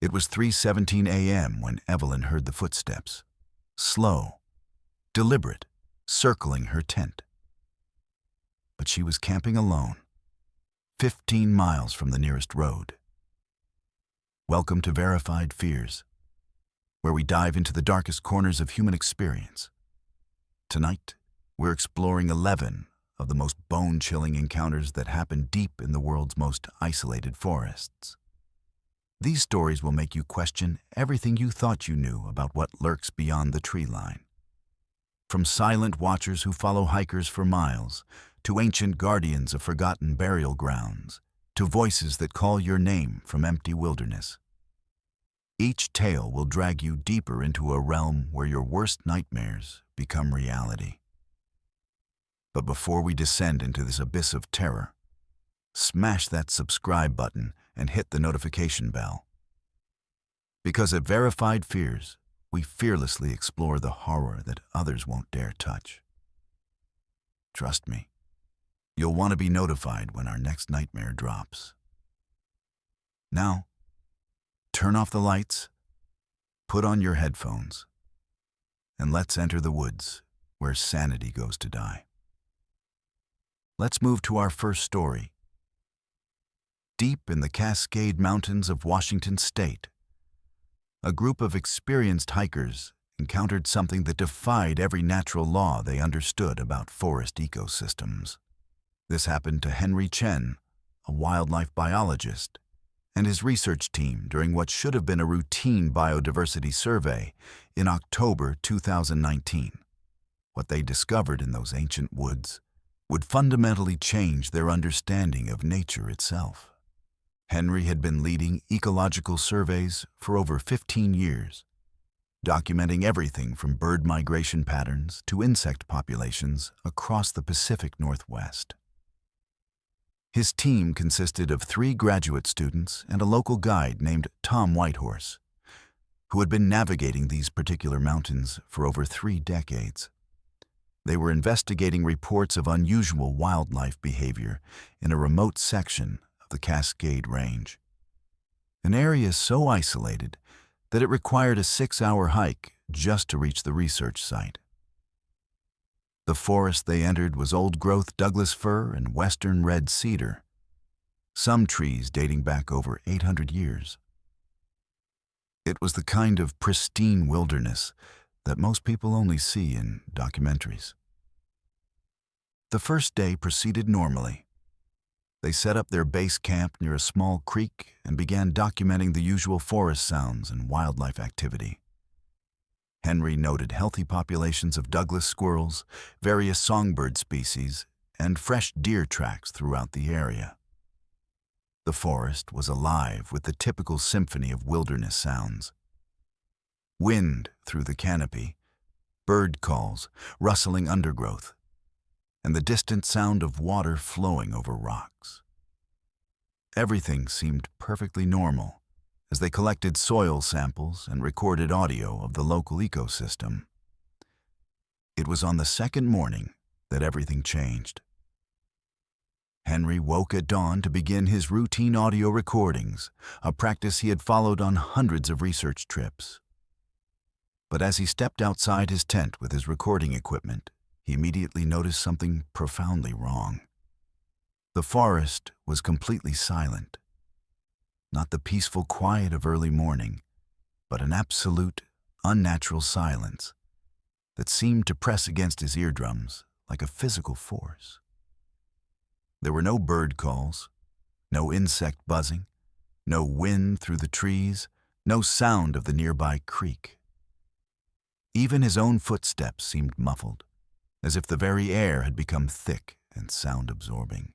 It was 3:17 a.m. when Evelyn heard the footsteps, slow, deliberate, circling her tent. But she was camping alone, 15 miles from the nearest road. Welcome to Verified Fears, where we dive into the darkest corners of human experience. Tonight, we're exploring 11 of the most bone-chilling encounters that happen deep in the world's most isolated forests. These stories will make you question everything you thought you knew about what lurks beyond the tree line. From silent watchers who follow hikers for miles, to ancient guardians of forgotten burial grounds, to voices that call your name from empty wilderness. Each tale will drag you deeper into a realm where your worst nightmares become reality. But before we descend into this abyss of terror, smash that subscribe button and hit the notification bell. Because at Verified Fears, we fearlessly explore the horror that others won't dare touch. Trust me, you'll want to be notified when our next nightmare drops. Now, turn off the lights, put on your headphones, and let's enter the woods where sanity goes to die. Let's move to our first story. Deep in the Cascade Mountains of Washington State, a group of experienced hikers encountered something that defied every natural law they understood about forest ecosystems. This happened to Henry Chen, a wildlife biologist, and his research team during what should have been a routine biodiversity survey in October 2019. What they discovered in those ancient woods would fundamentally change their understanding of nature itself. Henry had been leading ecological surveys for over 15 years, documenting everything from bird migration patterns to insect populations across the Pacific Northwest. His team consisted of 3 graduate students and a local guide named Tom Whitehorse, who had been navigating these particular mountains for over 3 decades. They were investigating reports of unusual wildlife behavior in a remote section of the Cascade Range, an area so isolated that it required a 6-hour hike just to reach the research site. The forest they entered was old-growth Douglas fir and western red cedar, some trees dating back over 800 years. It was the kind of pristine wilderness that most people only see in documentaries. The first day proceeded normally. They set up their base camp near a small creek and began documenting the usual forest sounds and wildlife activity. Henry noted healthy populations of Douglas squirrels, various songbird species, and fresh deer tracks throughout the area. The forest was alive with the typical symphony of wilderness sounds. Wind through the canopy, bird calls, rustling undergrowth, and the distant sound of water flowing over rocks. Everything seemed perfectly normal as they collected soil samples and recorded audio of the local ecosystem. It was on the second morning that everything changed. Henry woke at dawn to begin his routine audio recordings, a practice he had followed on hundreds of research trips. But as he stepped outside his tent with his recording equipment, he immediately noticed something profoundly wrong. The forest was completely silent. Not the peaceful quiet of early morning, but an absolute, unnatural silence that seemed to press against his eardrums like a physical force. There were no bird calls, no insect buzzing, no wind through the trees, no sound of the nearby creek. Even his own footsteps seemed muffled, as if the very air had become thick and sound-absorbing.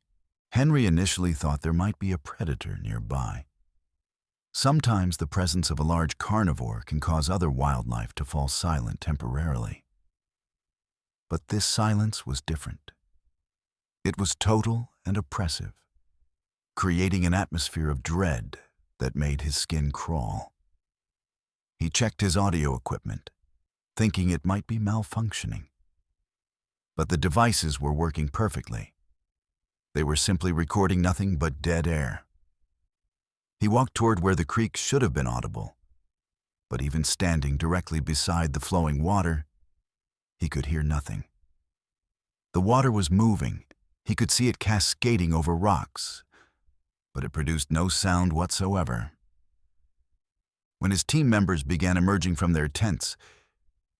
Henry initially thought there might be a predator nearby. Sometimes the presence of a large carnivore can cause other wildlife to fall silent temporarily. But this silence was different. It was total and oppressive, creating an atmosphere of dread that made his skin crawl. He checked his audio equipment, thinking it might be malfunctioning. But the devices were working perfectly. They were simply recording nothing but dead air. He walked toward where the creek should have been audible, but even standing directly beside the flowing water, he could hear nothing. The water was moving. He could see it cascading over rocks, but it produced no sound whatsoever. When his team members began emerging from their tents,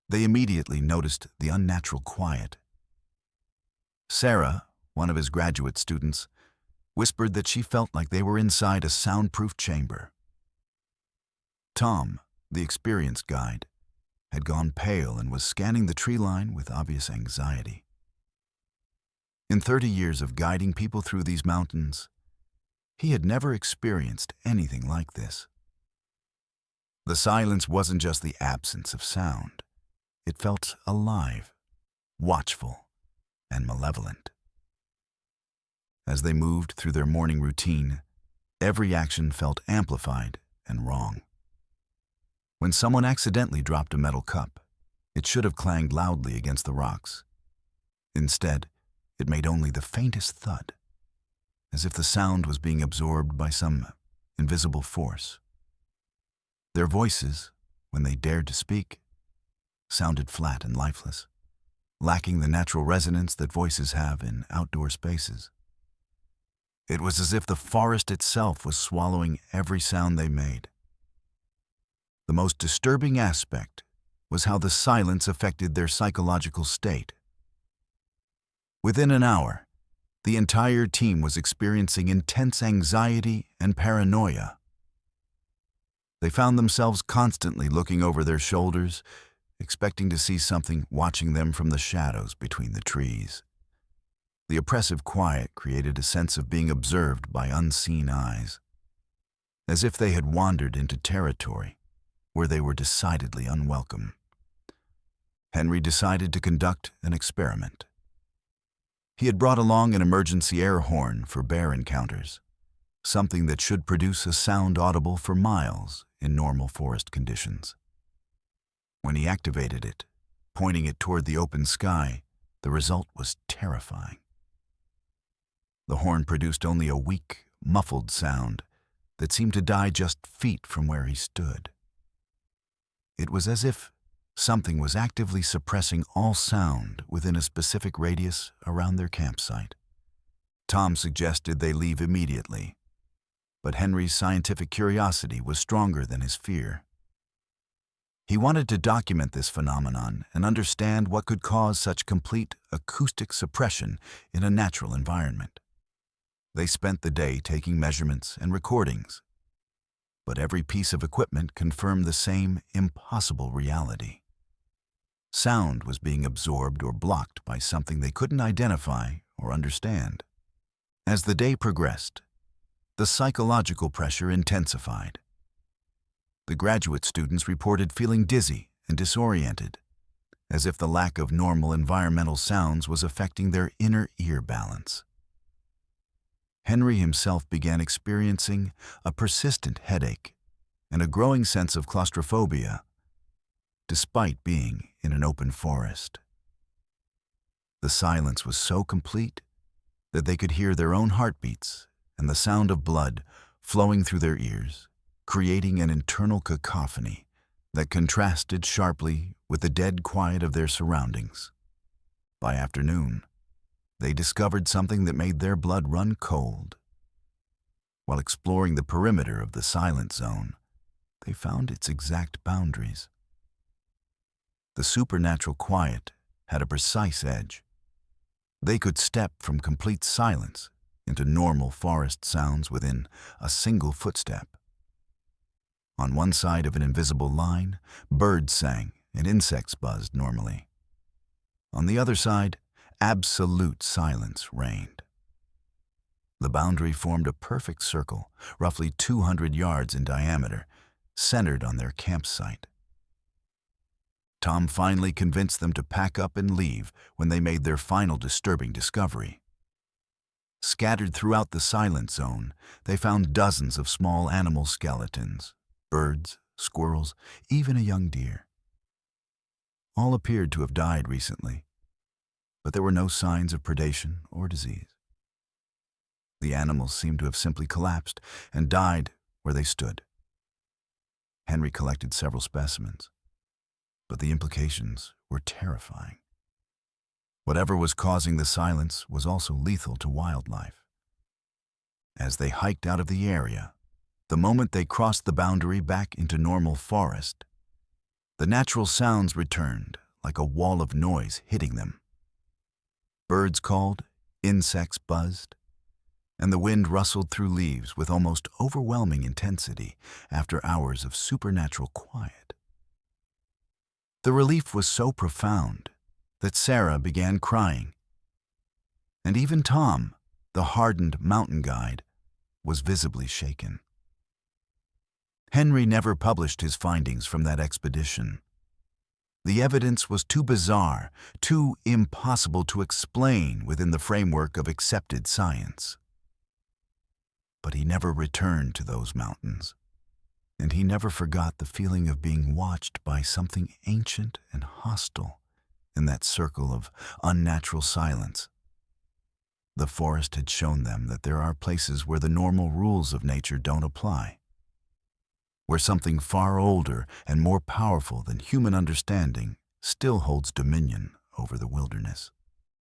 they immediately noticed the unnatural quiet. Sarah, one of his graduate students, whispered that she felt like they were inside a soundproof chamber. Tom, the experienced guide, had gone pale and was scanning the tree line with obvious anxiety. In 30 years of guiding people through these mountains, he had never experienced anything like this. The silence wasn't just the absence of sound. It felt alive, watchful, and malevolent. As they moved through their morning routine, every action felt amplified and wrong. When someone accidentally dropped a metal cup, it should have clanged loudly against the rocks. Instead, it made only the faintest thud, as if the sound was being absorbed by some invisible force. Their voices, when they dared to speak, sounded flat and lifeless, lacking the natural resonance that voices have in outdoor spaces. It was as if the forest itself was swallowing every sound they made. The most disturbing aspect was how the silence affected their psychological state. Within an hour, the entire team was experiencing intense anxiety and paranoia. They found themselves constantly looking over their shoulders, expecting to see something watching them from the shadows between the trees. The oppressive quiet created a sense of being observed by unseen eyes, as if they had wandered into territory where they were decidedly unwelcome. Henry decided to conduct an experiment. He had brought along an emergency air horn for bear encounters, something that should produce a sound audible for miles in normal forest conditions. When he activated it, pointing it toward the open sky, the result was terrifying. The horn produced only a weak, muffled sound that seemed to die just feet from where he stood. It was as if something was actively suppressing all sound within a specific radius around their campsite. Tom suggested they leave immediately, but Henry's scientific curiosity was stronger than his fear. He wanted to document this phenomenon and understand what could cause such complete acoustic suppression in a natural environment. They spent the day taking measurements and recordings, but every piece of equipment confirmed the same impossible reality. Sound was being absorbed or blocked by something they couldn't identify or understand. As the day progressed, the psychological pressure intensified. The graduate students reported feeling dizzy and disoriented, as if the lack of normal environmental sounds was affecting their inner ear balance. Henry himself began experiencing a persistent headache and a growing sense of claustrophobia, despite being in an open forest. The silence was so complete that they could hear their own heartbeats and the sound of blood flowing through their ears, creating an internal cacophony that contrasted sharply with the dead quiet of their surroundings. By afternoon, they discovered something that made their blood run cold. While exploring the perimeter of the silent zone, they found its exact boundaries. The supernatural quiet had a precise edge. They could step from complete silence into normal forest sounds within a single footstep. On one side of an invisible line, birds sang and insects buzzed normally. On the other side, absolute silence reigned. The boundary formed a perfect circle, roughly 200 yards in diameter, centered on their campsite. Tom finally convinced them to pack up and leave when they made their final disturbing discovery. Scattered throughout the silent zone, they found dozens of small animal skeletons, birds, squirrels, even a young deer. All appeared to have died recently, but there were no signs of predation or disease. The animals seemed to have simply collapsed and died where they stood. Henry collected several specimens, but the implications were terrifying. Whatever was causing the silence was also lethal to wildlife. As they hiked out of the area, the moment they crossed the boundary back into normal forest, the natural sounds returned like a wall of noise hitting them. Birds called, insects buzzed, and the wind rustled through leaves with almost overwhelming intensity after hours of supernatural quiet. The relief was so profound that Sarah began crying, and even Tom, the hardened mountain guide, was visibly shaken. Henry never published his findings from that expedition. The evidence was too bizarre, too impossible to explain within the framework of accepted science. But he never returned to those mountains, and he never forgot the feeling of being watched by something ancient and hostile in that circle of unnatural silence. The forest had shown them that there are places where the normal rules of nature don't apply, where something far older and more powerful than human understanding still holds dominion over the wilderness.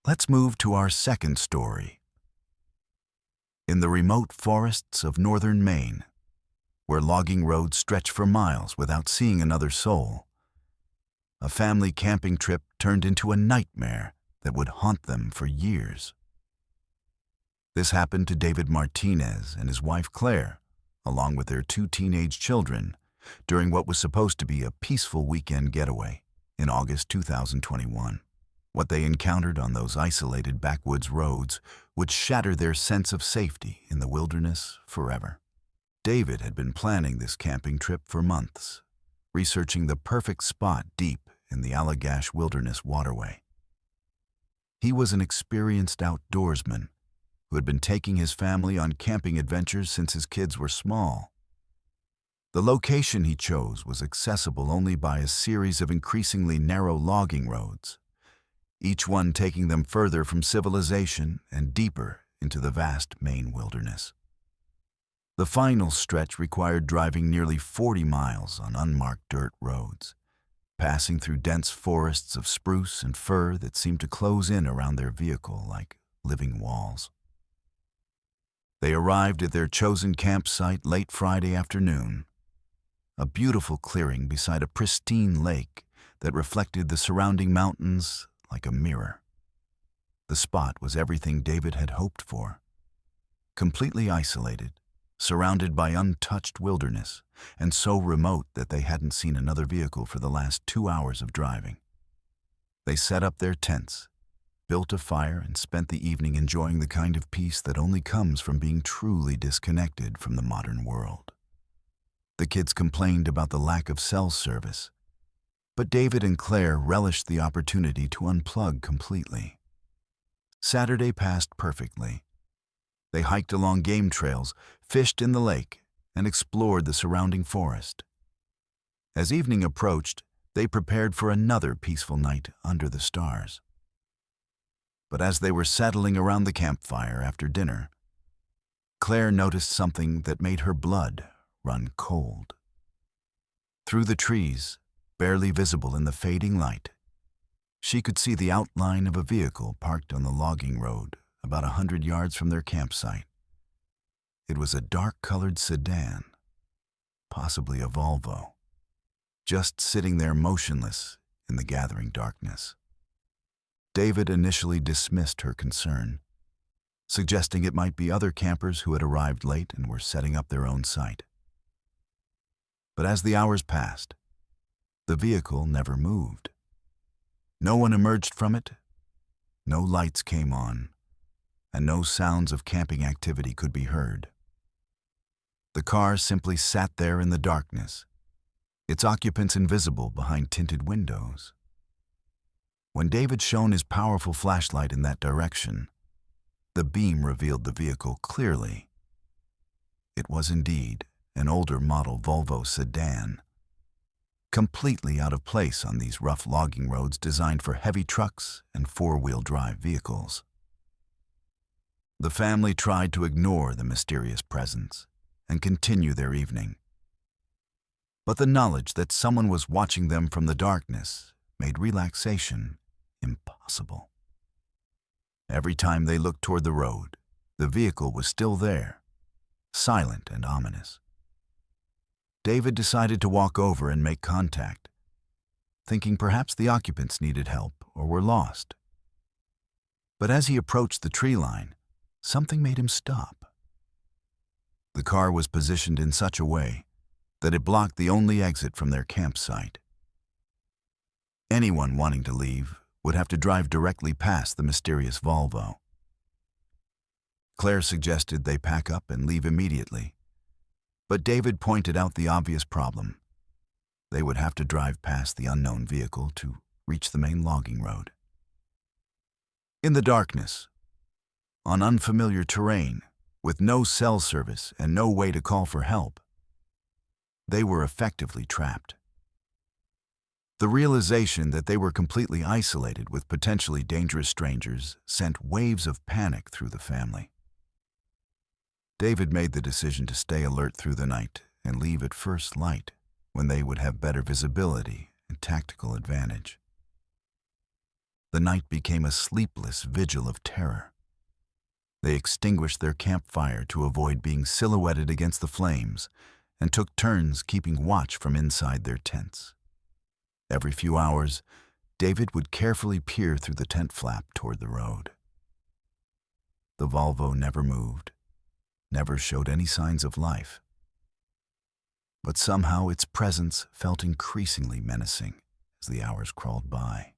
Let's move to our second story. In the remote forests of northern Maine, where logging roads stretch for miles without seeing another soul, a family camping trip turned into a nightmare that would haunt them for years. This happened to David Martinez and his wife Claire, along with their 2 teenage children, during what was supposed to be a peaceful weekend getaway in August 2021. What they encountered on those isolated backwoods roads would shatter their sense of safety in the wilderness forever. David had been planning this camping trip for months, researching the perfect spot deep in the Allagash Wilderness waterway. He was an experienced outdoorsman who had been taking his family on camping adventures since his kids were small. The location he chose was accessible only by a series of increasingly narrow logging roads, each one taking them further from civilization and deeper into the vast Maine wilderness. The final stretch required driving nearly 40 miles on unmarked dirt roads, passing through dense forests of spruce and fir that seemed to close in around their vehicle like living walls. They arrived at their chosen campsite late Friday afternoon, a beautiful clearing beside a pristine lake that reflected the surrounding mountains like a mirror. The spot was everything David had hoped for. Completely isolated, surrounded by untouched wilderness, and so remote that they hadn't seen another vehicle for the last 2 hours of driving. They set up their tents, built a fire, and spent the evening enjoying the kind of peace that only comes from being truly disconnected from the modern world. The kids complained about the lack of cell service, but David and Claire relished the opportunity to unplug completely. Saturday passed perfectly. They hiked along game trails, fished in the lake, and explored the surrounding forest. As evening approached, they prepared for another peaceful night under the stars. But as they were settling around the campfire after dinner, Claire noticed something that made her blood run cold. Through the trees, barely visible in the fading light, she could see the outline of a vehicle parked on the logging road about 100 yards from their campsite. It was a dark-colored sedan, possibly a Volvo, just sitting there motionless in the gathering darkness. David initially dismissed her concern, suggesting it might be other campers who had arrived late and were setting up their own site. But as the hours passed, the vehicle never moved. No one emerged from it, no lights came on, and no sounds of camping activity could be heard. The car simply sat there in the darkness, its occupants invisible behind tinted windows. When David shone his powerful flashlight in that direction, the beam revealed the vehicle clearly. It was indeed an older model Volvo sedan, completely out of place on these rough logging roads designed for heavy trucks and four-wheel drive vehicles. The family tried to ignore the mysterious presence and continue their evening. But the knowledge that someone was watching them from the darkness made relaxation impossible. Every time they looked toward the road, the vehicle was still there, silent and ominous. David decided to walk over and make contact, thinking perhaps the occupants needed help or were lost. But as he approached the tree line, something made him stop. The car was positioned in such a way that it blocked the only exit from their campsite. Anyone wanting to leave would have to drive directly past the mysterious Volvo. Claire suggested they pack up and leave immediately, but David pointed out the obvious problem. They would have to drive past the unknown vehicle to reach the main logging road. In the darkness, on unfamiliar terrain, with no cell service and no way to call for help, they were effectively trapped. The realization that they were completely isolated with potentially dangerous strangers sent waves of panic through the family. David made the decision to stay alert through the night and leave at first light, when they would have better visibility and tactical advantage. The night became a sleepless vigil of terror. They extinguished their campfire to avoid being silhouetted against the flames and took turns keeping watch from inside their tents. Every few hours, David would carefully peer through the tent flap toward the road. The Volvo never moved, never showed any signs of life. But somehow its presence felt increasingly menacing as the hours crawled by.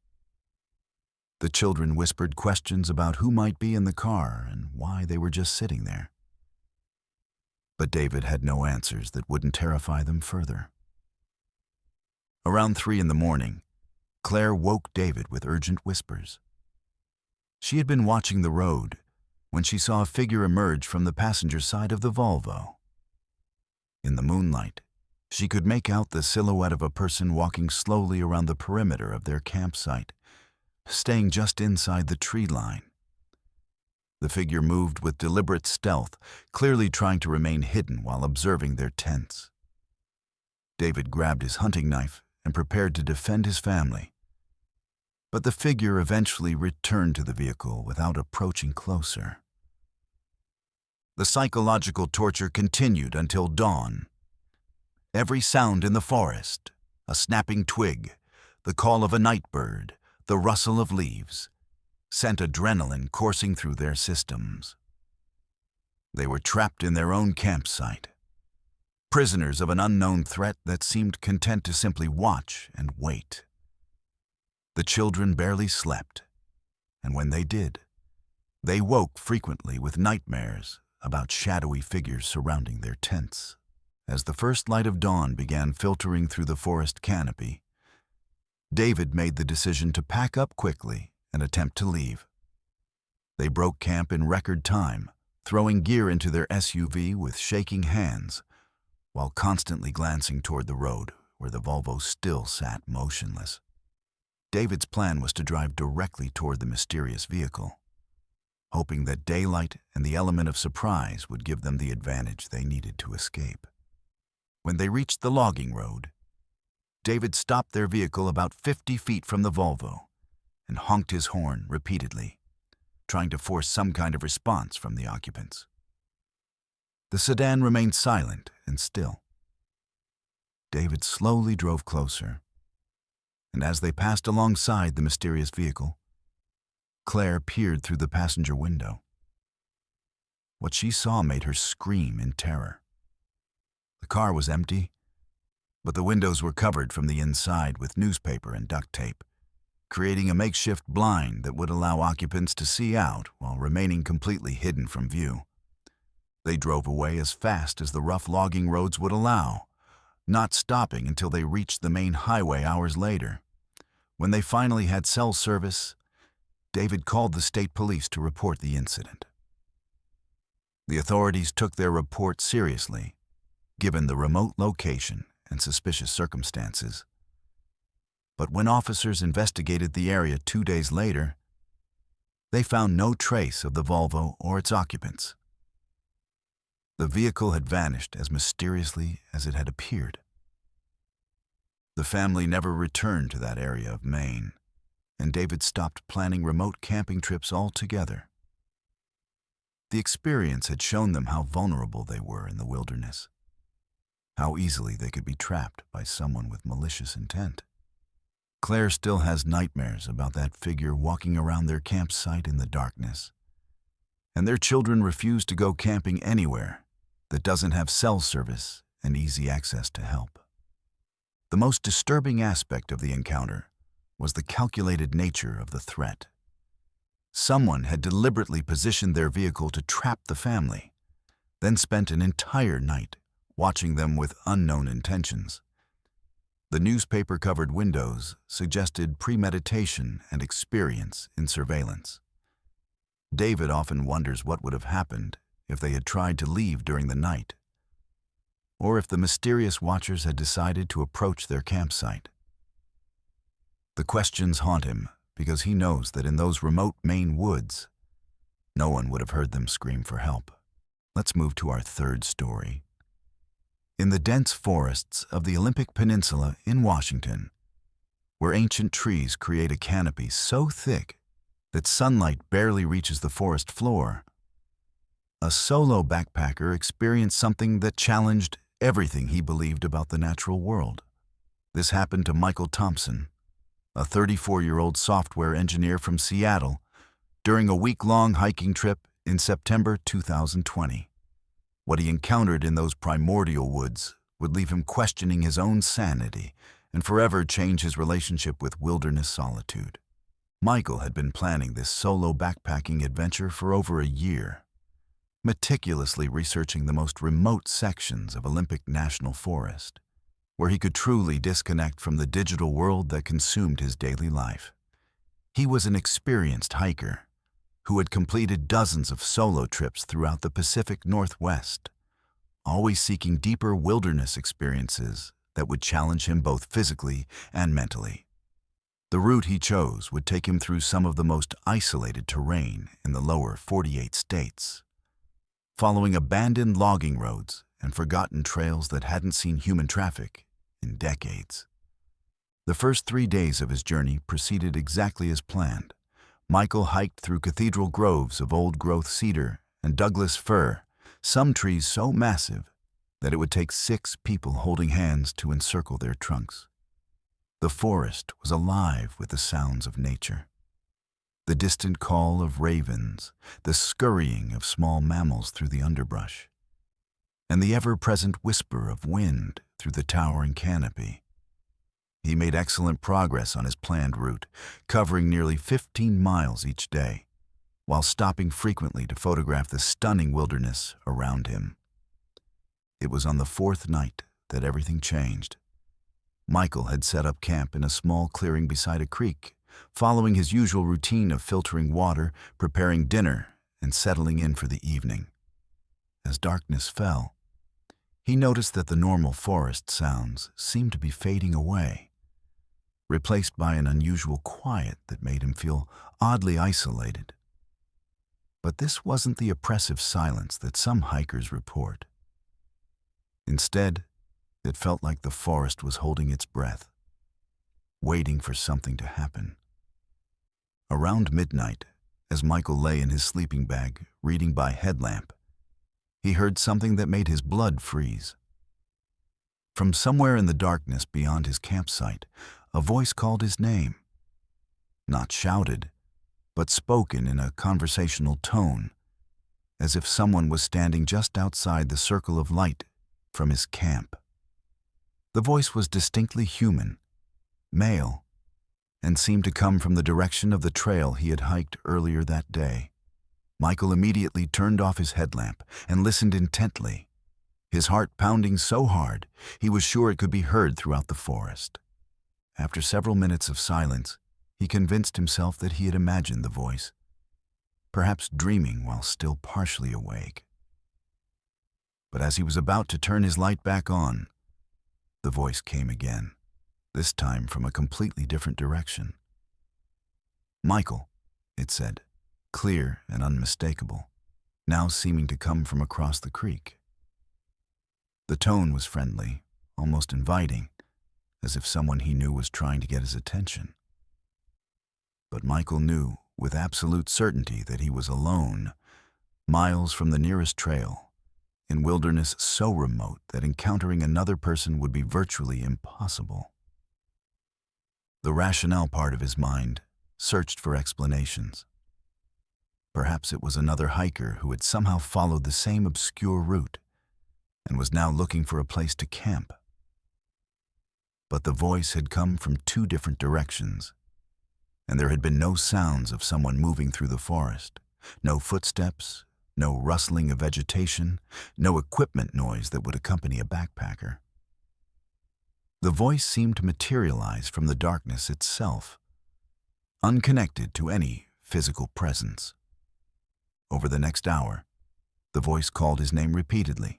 The children whispered questions about who might be in the car and why they were just sitting there. But David had no answers that wouldn't terrify them further. Around 3 a.m, Claire woke David with urgent whispers. She had been watching the road when she saw a figure emerge from the passenger side of the Volvo. In the moonlight, she could make out the silhouette of a person walking slowly around the perimeter of their campsite, staying just inside the tree line. The figure moved with deliberate stealth, clearly trying to remain hidden while observing their tents. David grabbed his hunting knife and prepared to defend his family. But the figure eventually returned to the vehicle without approaching closer. The psychological torture continued until dawn. Every sound in the forest, a snapping twig, the call of a night bird, the rustle of leaves, sent adrenaline coursing through their systems. They were trapped in their own campsite, prisoners of an unknown threat that seemed content to simply watch and wait. The children barely slept, and when they did, they woke frequently with nightmares about shadowy figures surrounding their tents. As the first light of dawn began filtering through the forest canopy, David made the decision to pack up quickly and attempt to leave. They broke camp in record time, throwing gear into their SUV with shaking hands, while constantly glancing toward the road where the Volvo still sat motionless. David's plan was to drive directly toward the mysterious vehicle, hoping that daylight and the element of surprise would give them the advantage they needed to escape. When they reached the logging road, David stopped their vehicle about 50 feet from the Volvo and honked his horn repeatedly, trying to force some kind of response from the occupants. The sedan remained silent and still. David slowly drove closer, and as they passed alongside the mysterious vehicle, Claire peered through the passenger window. What she saw made her scream in terror. The car was empty, but the windows were covered from the inside with newspaper and duct tape, creating a makeshift blind that would allow occupants to see out while remaining completely hidden from view. They drove away as fast as the rough logging roads would allow, not stopping until they reached the main highway hours later. When they finally had cell service, David called the state police to report the incident. The authorities took their report seriously, given the remote location and suspicious circumstances. But when officers investigated the area 2 days later, they found no trace of the Volvo or its occupants. The vehicle had vanished as mysteriously as it had appeared. The family never returned to that area of Maine, and David stopped planning remote camping trips altogether. The experience had shown them how vulnerable they were in the wilderness, how easily they could be trapped by someone with malicious intent. Claire still has nightmares about that figure walking around their campsite in the darkness, and their children refuse to go camping anywhere that doesn't have cell service and easy access to help. The most disturbing aspect of the encounter was the calculated nature of the threat. Someone had deliberately positioned their vehicle to trap the family, then spent an entire night watching them with unknown intentions. The newspaper-covered windows suggested premeditation and experience in surveillance. David often wonders what would have happened if they had tried to leave during the night, or if the mysterious watchers had decided to approach their campsite. The questions haunt him because he knows that in those remote Maine woods, no one would have heard them scream for help. Let's move to our third story. In the dense forests of the Olympic Peninsula in Washington, where ancient trees create a canopy so thick that sunlight barely reaches the forest floor, a solo backpacker experienced something that challenged everything he believed about the natural world. This happened to Michael Thompson, a 34-year-old software engineer from Seattle, during a week-long hiking trip in September 2020. What he encountered in those primordial woods would leave him questioning his own sanity and forever change his relationship with wilderness solitude. Michael had been planning this solo backpacking adventure for over a year, meticulously researching the most remote sections of Olympic National Forest, where he could truly disconnect from the digital world that consumed his daily life. He was an experienced hiker who had completed dozens of solo trips throughout the Pacific Northwest, always seeking deeper wilderness experiences that would challenge him both physically and mentally. The route he chose would take him through some of the most isolated terrain in the lower 48 states, following abandoned logging roads and forgotten trails that hadn't seen human traffic in decades. The first 3 days of his journey proceeded exactly as planned. Michael hiked through cathedral groves of old-growth cedar and Douglas fir, some trees so massive that it would take 6 people holding hands to encircle their trunks. The forest was alive with the sounds of nature. The distant call of ravens, the scurrying of small mammals through the underbrush, and the ever-present whisper of wind through the towering canopy. He made excellent progress on his planned route, covering nearly 15 miles each day, while stopping frequently to photograph the stunning wilderness around him. It was on the 4th night that everything changed. Michael had set up camp in a small clearing beside a creek, following his usual routine of filtering water, preparing dinner, and settling in for the evening. As darkness fell, he noticed that the normal forest sounds seemed to be fading away, replaced by an unusual quiet that made him feel oddly isolated. But this wasn't the oppressive silence that some hikers report. Instead, it felt like the forest was holding its breath, waiting for something to happen. Around midnight, as Michael lay in his sleeping bag, reading by headlamp, he heard something that made his blood freeze. From somewhere in the darkness beyond his campsite, a voice called his name. Not shouted, but spoken in a conversational tone, as if someone was standing just outside the circle of light from his camp. The voice was distinctly human, male, and seemed to come from the direction of the trail he had hiked earlier that day. Michael immediately turned off his headlamp and listened intently, his heart pounding so hard he was sure it could be heard throughout the forest. After several minutes of silence, he convinced himself that he had imagined the voice, perhaps dreaming while still partially awake. But as he was about to turn his light back on, the voice came again, this time from a completely different direction. "Michael," it said, clear and unmistakable, now seeming to come from across the creek. The tone was friendly, almost inviting, as if someone he knew was trying to get his attention. But Michael knew with absolute certainty that he was alone, miles from the nearest trail, in wilderness so remote that encountering another person would be virtually impossible. The rationale part of his mind searched for explanations. Perhaps it was another hiker who had somehow followed the same obscure route and was now looking for a place to camp. But the voice had come from two different directions, and there had been no sounds of someone moving through the forest, no footsteps, no rustling of vegetation, no equipment noise that would accompany a backpacker. The voice seemed to materialize from the darkness itself, unconnected to any physical presence. Over the next hour, the voice called his name repeatedly,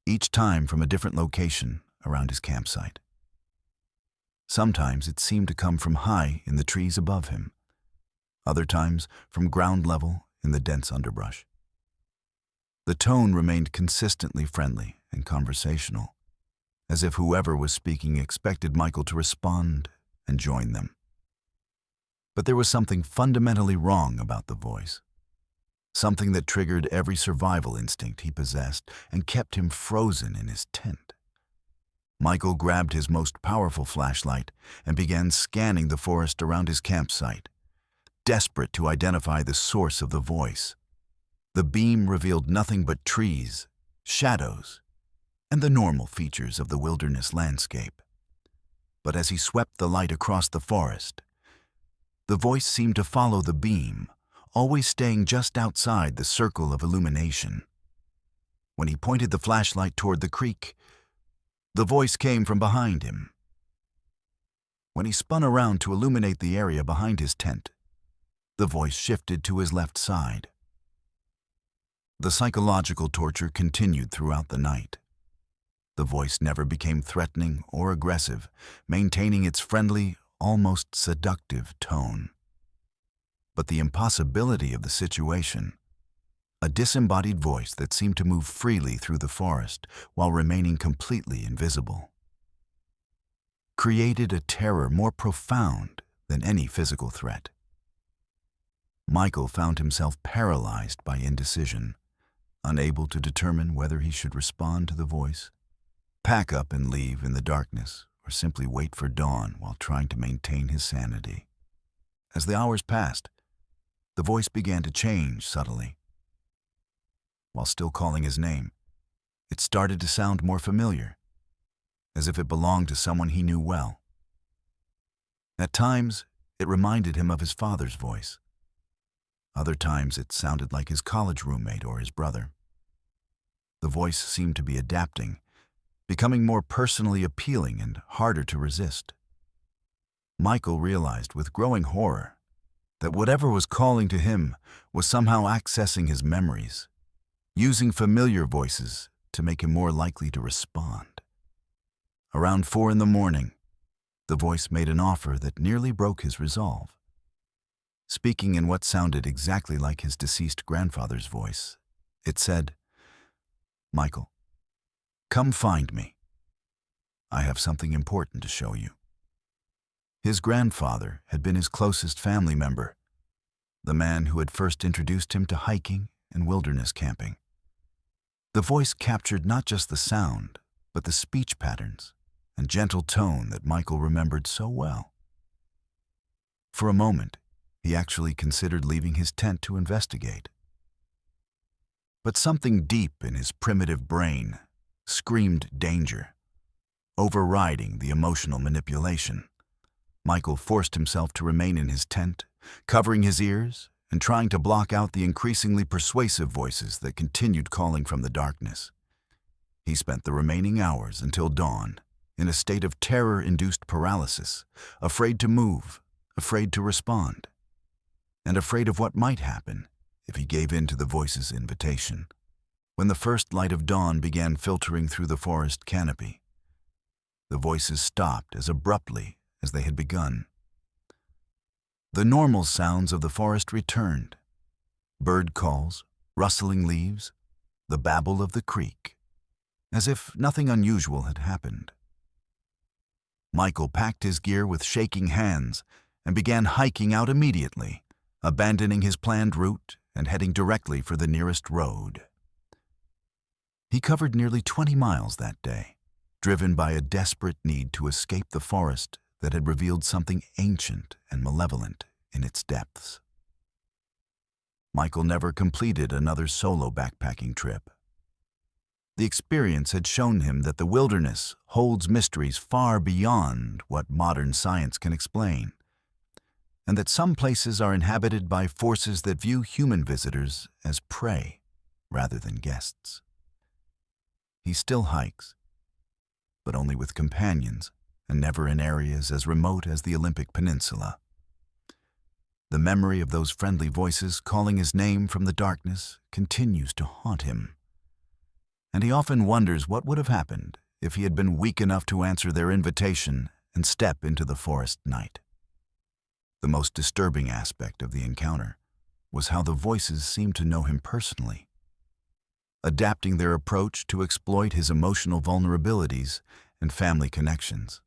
each time from a different location around his campsite. Sometimes it seemed to come from high in the trees above him, other times from ground level in the dense underbrush. The tone remained consistently friendly and conversational, as if whoever was speaking expected Michael to respond and join them. But there was something fundamentally wrong about the voice, something that triggered every survival instinct he possessed and kept him frozen in his tent. Michael grabbed his most powerful flashlight and began scanning the forest around his campsite, desperate to identify the source of the voice. The beam revealed nothing but trees, shadows, and the normal features of the wilderness landscape. But as he swept the light across the forest, the voice seemed to follow the beam, always staying just outside the circle of illumination. When he pointed the flashlight toward the creek, the voice came from behind him. When he spun around to illuminate the area behind his tent, the voice shifted to his left side. The psychological torture continued throughout the night. The voice never became threatening or aggressive, maintaining its friendly, almost seductive tone. But the impossibility of the situation, a disembodied voice that seemed to move freely through the forest while remaining completely invisible, created a terror more profound than any physical threat. Michael found himself paralyzed by indecision, unable to determine whether he should respond to the voice, pack up and leave in the darkness, or simply wait for dawn while trying to maintain his sanity. As the hours passed, the voice began to change subtly. While still calling his name, it started to sound more familiar, as if it belonged to someone he knew well. At times, it reminded him of his father's voice. Other times, it sounded like his college roommate or his brother. The voice seemed to be adapting, becoming more personally appealing and harder to resist. Michael realized with growing horror that whatever was calling to him was somehow accessing his memories, using familiar voices to make him more likely to respond. Around 4 a.m, the voice made an offer that nearly broke his resolve. Speaking in what sounded exactly like his deceased grandfather's voice, it said, "Michael, come find me. I have something important to show you." His grandfather had been his closest family member, the man who had first introduced him to hiking and wilderness camping. The voice captured not just the sound, but the speech patterns and gentle tone that Michael remembered so well. For a moment, he actually considered leaving his tent to investigate. But something deep in his primitive brain screamed danger, overriding the emotional manipulation. Michael forced himself to remain in his tent, covering his ears and trying to block out the increasingly persuasive voices that continued calling from the darkness. He spent the remaining hours until dawn in a state of terror-induced paralysis, afraid to move, afraid to respond, and afraid of what might happen if he gave in to the voice's invitation. When the first light of dawn began filtering through the forest canopy, the voices stopped as abruptly as they had begun. The normal sounds of the forest returned: bird calls, rustling leaves, the babble of the creek. as if nothing unusual had happened. Michael packed his gear with shaking hands and began hiking out immediately, abandoning his planned route and heading directly for the nearest road. He covered nearly 20 miles that day, driven by a desperate need to escape the forest that had revealed something ancient and malevolent in its depths. Michael never completed another solo backpacking trip. The experience had shown him that the wilderness holds mysteries far beyond what modern science can explain, and that some places are inhabited by forces that view human visitors as prey rather than guests. He still hikes, but only with companions and never in areas as remote as the Olympic Peninsula. The memory of those friendly voices calling his name from the darkness continues to haunt him, and he often wonders what would have happened if he had been weak enough to answer their invitation and step into the forest night. The most disturbing aspect of the encounter was how the voices seemed to know him personally, adapting their approach to exploit his emotional vulnerabilities and family connections.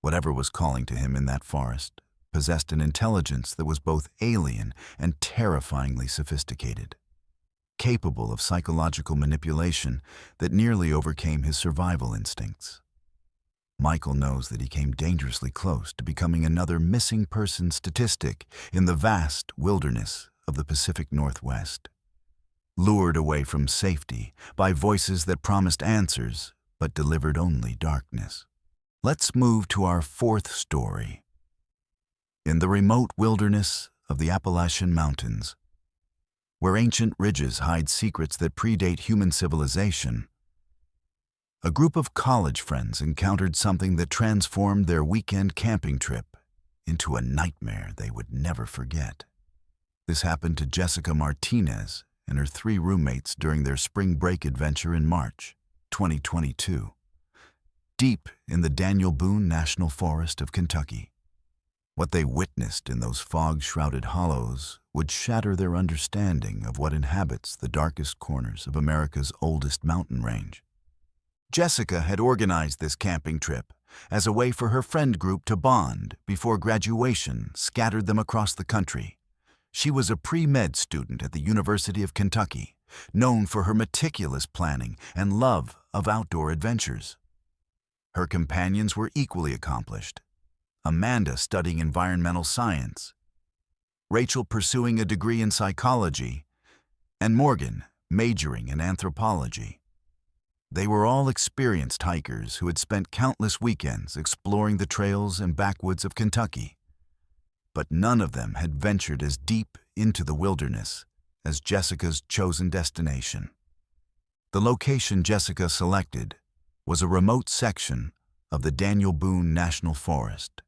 Whatever was calling to him in that forest possessed an intelligence that was both alien and terrifyingly sophisticated, capable of psychological manipulation that nearly overcame his survival instincts. Michael knows that he came dangerously close to becoming another missing person statistic in the vast wilderness of the Pacific Northwest, lured away from safety by voices that promised answers but delivered only darkness. Let's move to our fourth story. In the remote wilderness of the Appalachian Mountains, where ancient ridges hide secrets that predate human civilization, a group of college friends encountered something that transformed their weekend camping trip into a nightmare they would never forget. This happened to Jessica Martinez and her 3 roommates during their spring break adventure in March 2022, deep in the Daniel Boone National Forest of Kentucky. What they witnessed in those fog-shrouded hollows would shatter their understanding of what inhabits the darkest corners of America's oldest mountain range. Jessica had organized this camping trip as a way for her friend group to bond before graduation scattered them across the country. She was a pre-med student at the University of Kentucky, known for her meticulous planning and love of outdoor adventures. Her companions were equally accomplished. Amanda studying environmental science, Rachel pursuing a degree in psychology, and Morgan majoring in anthropology. They were all experienced hikers who had spent countless weekends exploring the trails and backwoods of Kentucky. But none of them had ventured as deep into the wilderness as Jessica's chosen destination. The location Jessica selected was a remote section of the Daniel Boone National Forest,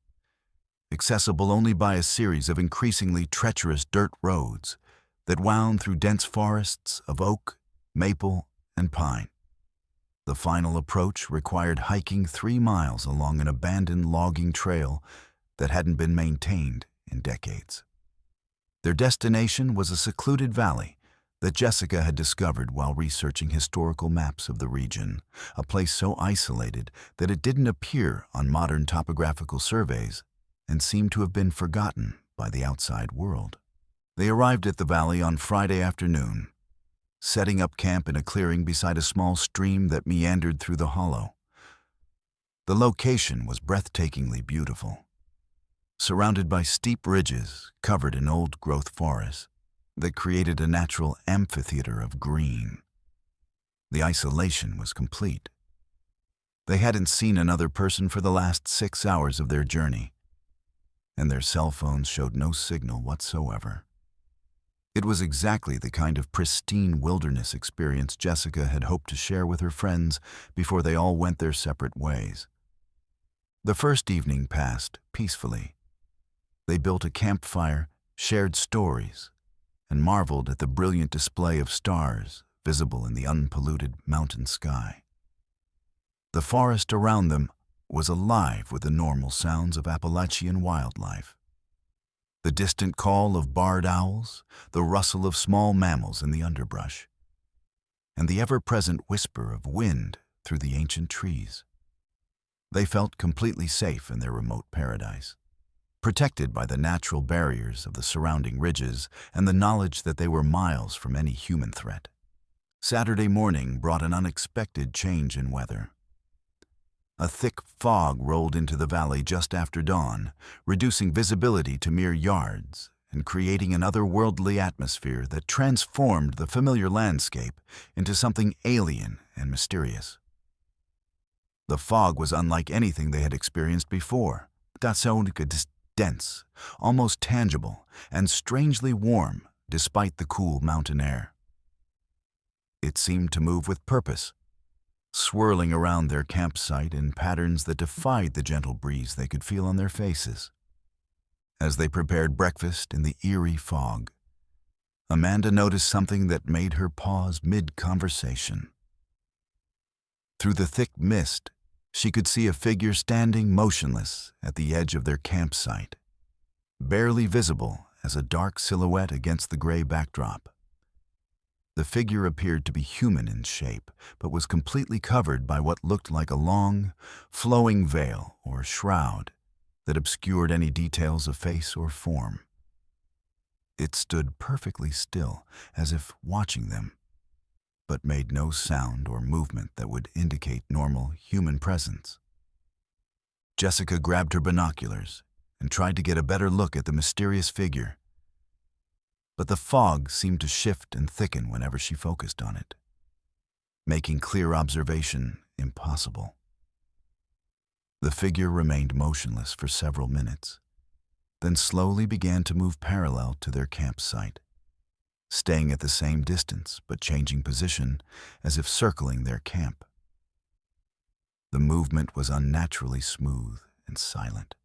accessible only by a series of increasingly treacherous dirt roads that wound through dense forests of oak, maple, and pine. The final approach required hiking 3 miles along an abandoned logging trail that hadn't been maintained in decades. Their destination was a secluded valley that Jessica had discovered while researching historical maps of the region, a place so isolated that it didn't appear on modern topographical surveys and seemed to have been forgotten by the outside world. They arrived at the valley on Friday afternoon, setting up camp in a clearing beside a small stream that meandered through the hollow. The location was breathtakingly beautiful, surrounded by steep ridges covered in old-growth forests that created a natural amphitheater of green. The isolation was complete. They hadn't seen another person for the last 6 hours of their journey, and their cell phones showed no signal whatsoever. It was exactly the kind of pristine wilderness experience Jessica had hoped to share with her friends before they all went their separate ways. The first evening passed peacefully. They built a campfire, shared stories, and marveled at the brilliant display of stars visible in the unpolluted mountain sky. The forest around them was alive with the normal sounds of Appalachian wildlife. The distant call of barred owls, the rustle of small mammals in the underbrush. and the ever-present whisper of wind through the ancient trees. They felt completely safe in their remote paradise, protected by the natural barriers of the surrounding ridges and the knowledge that they were miles from any human threat. Saturday morning brought an unexpected change in weather. A thick fog rolled into the valley just after dawn, reducing visibility to mere yards and creating an otherworldly atmosphere that transformed the familiar landscape into something alien and mysterious. The fog was unlike anything they had experienced before. Dense, almost tangible, and strangely warm despite the cool mountain air. It seemed to move with purpose, swirling around their campsite in patterns that defied the gentle breeze they could feel on their faces. As they prepared breakfast in the eerie fog, Amanda noticed something that made her pause mid-conversation. Through the thick mist, she could see a figure standing motionless at the edge of their campsite, barely visible as a dark silhouette against the gray backdrop. The figure appeared to be human in shape, but was completely covered by what looked like a long, flowing veil or shroud that obscured any details of face or form. It stood perfectly still, as if watching them, but made no sound or movement that would indicate normal human presence. Jessica grabbed her binoculars and tried to get a better look at the mysterious figure, but the fog seemed to shift and thicken whenever she focused on it, making clear observation impossible. The figure remained motionless for several minutes, then slowly began to move parallel to their campsite, staying at the same distance but changing position as if circling their camp. The movement was unnaturally smooth and silent,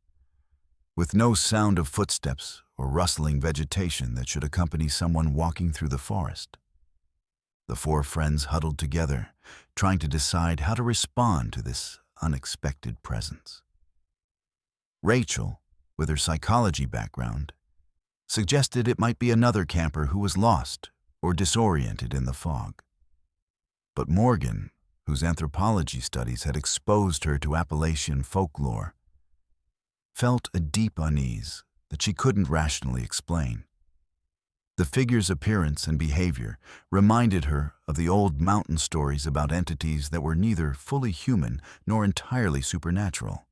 with no sound of footsteps or rustling vegetation that should accompany someone walking through the forest. The four friends huddled together, trying to decide how to respond to this unexpected presence. Rachel, with her psychology background, suggested it might be another camper who was lost or disoriented in the fog. But Morgan, whose anthropology studies had exposed her to Appalachian folklore, felt a deep unease that she couldn't rationally explain. The figure's appearance and behavior reminded her of the old mountain stories about entities that were neither fully human nor entirely supernatural,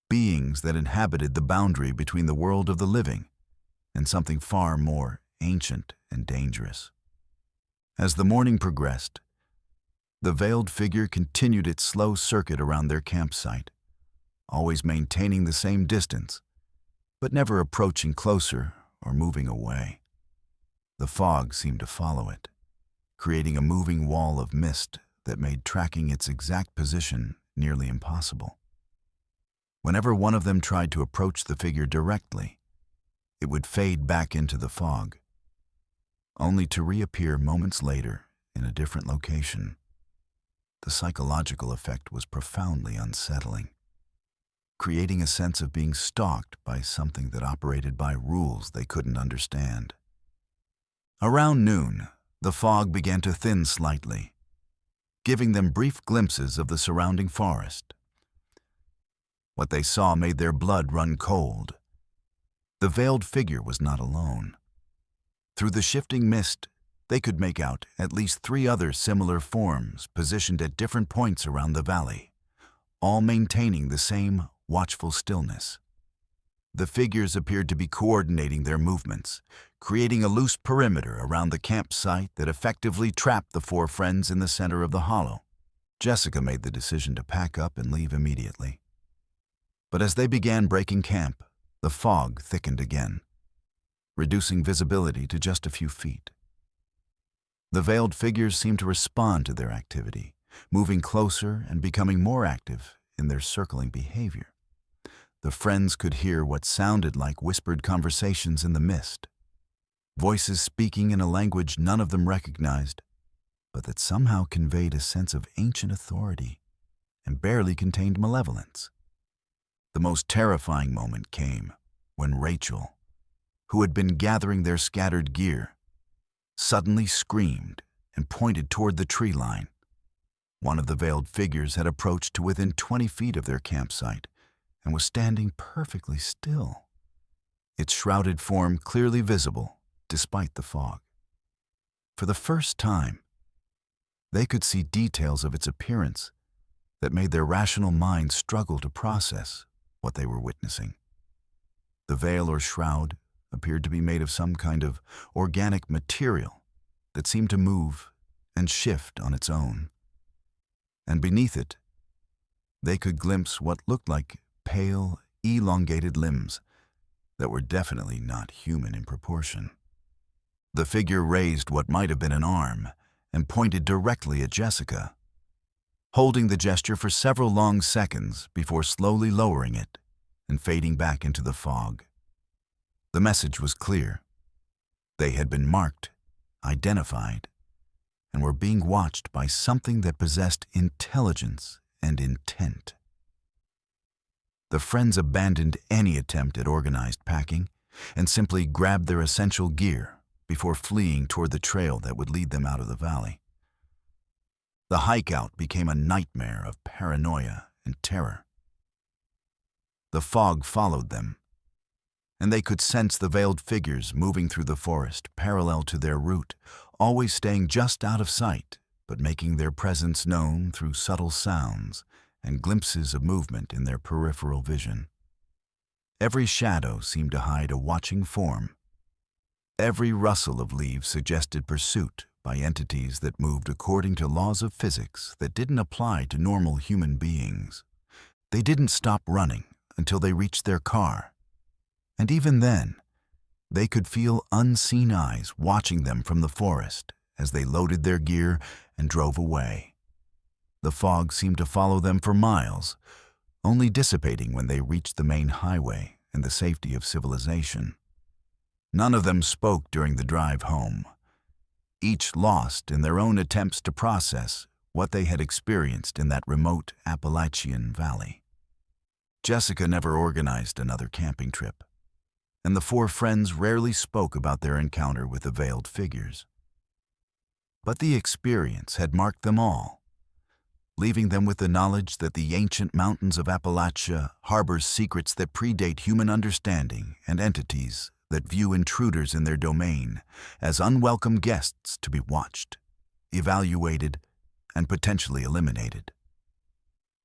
beings that inhabited the boundary between the world of the living and something far more ancient and dangerous. As the morning progressed, the veiled figure continued its slow circuit around their campsite, always maintaining the same distance, but never approaching closer or moving away. The fog seemed to follow it, creating a moving wall of mist that made tracking its exact position nearly impossible. Whenever one of them tried to approach the figure directly, it would fade back into the fog, only to reappear moments later in a different location. The psychological effect was profoundly unsettling, creating a sense of being stalked by something that operated by rules they couldn't understand. Around noon, the fog began to thin slightly, giving them brief glimpses of the surrounding forest. What they saw made their blood run cold. The veiled figure was not alone. Through the shifting mist, they could make out at least 3 other similar forms positioned at different points around the valley, all maintaining the same watchful stillness. The figures appeared to be coordinating their movements, creating a loose perimeter around the campsite that effectively trapped the 4 friends in the center of the hollow. Jessica made the decision to pack up and leave immediately. But as they began breaking camp, the fog thickened again, reducing visibility to just a few feet. The veiled figures seemed to respond to their activity, moving closer and becoming more active in their circling behavior. The friends could hear what sounded like whispered conversations in the mist, voices speaking in a language none of them recognized, but that somehow conveyed a sense of ancient authority and barely contained malevolence. The most terrifying moment came when Rachel, who had been gathering their scattered gear, suddenly screamed and pointed toward the tree line. One of the veiled figures had approached to within 20 feet of their campsite and was standing perfectly still, its shrouded form clearly visible despite the fog. For the first time, they could see details of its appearance that made their rational minds struggle to process what they were witnessing. The veil or shroud appeared to be made of some kind of organic material that seemed to move and shift on its own. And beneath it, they could glimpse what looked like pale, elongated limbs that were definitely not human in proportion. The figure raised what might have been an arm and pointed directly at Jessica, holding the gesture for several long seconds before slowly lowering it and fading back into the fog. The message was clear. They had been marked, identified, and were being watched by something that possessed intelligence and intent. The friends abandoned any attempt at organized packing and simply grabbed their essential gear before fleeing toward the trail that would lead them out of the valley. The hike out became a nightmare of paranoia and terror. The fog followed them, and they could sense the veiled figures moving through the forest parallel to their route, always staying just out of sight, but making their presence known through subtle sounds and glimpses of movement in their peripheral vision. Every shadow seemed to hide a watching form. Every rustle of leaves suggested pursuit by entities that moved according to laws of physics that didn't apply to normal human beings. They didn't stop running until they reached their car, and even then, they could feel unseen eyes watching them from the forest as they loaded their gear and drove away. The fog seemed to follow them for miles, only dissipating when they reached the main highway and the safety of civilization. None of them spoke during the drive home, each lost in their own attempts to process what they had experienced in that remote Appalachian valley. Jessica never organized another camping trip, and the four friends rarely spoke about their encounter with the veiled figures. But the experience had marked them all, leaving them with the knowledge that the ancient mountains of Appalachia harbor secrets that predate human understanding and entities that view intruders in their domain as unwelcome guests to be watched, evaluated, and potentially eliminated.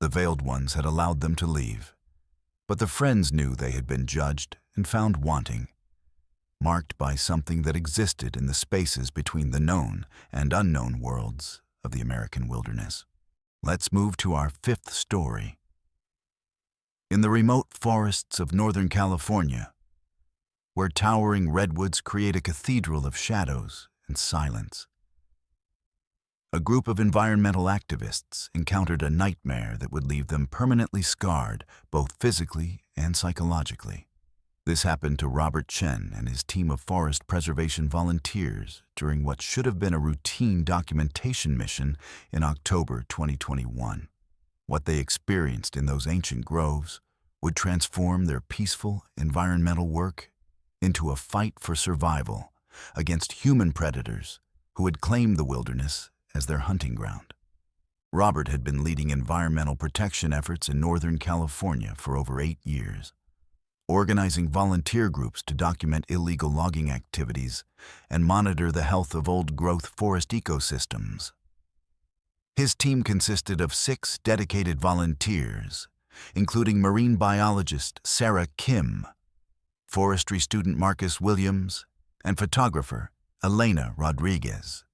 The veiled ones had allowed them to leave, but the friends knew they had been judged and found wanting, marked by something that existed in the spaces between the known and unknown worlds of the American wilderness. Let's move to our fifth story. In the remote forests of Northern California, where towering redwoods create a cathedral of shadows and silence, a group of environmental activists encountered a nightmare that would leave them permanently scarred, both physically and psychologically. This happened to Robert Chen and his team of forest preservation volunteers during what should have been a routine documentation mission in October 2021. What they experienced in those ancient groves would transform their peaceful environmental work into a fight for survival against human predators who had claimed the wilderness as their hunting ground. Robert had been leading environmental protection efforts in Northern California for over 8 years, organizing volunteer groups to document illegal logging activities and monitor the health of old-growth forest ecosystems. His team consisted of 6 dedicated volunteers, including marine biologist Sarah Kim, forestry student Marcus Williams, and photographer Elena Rodriguez,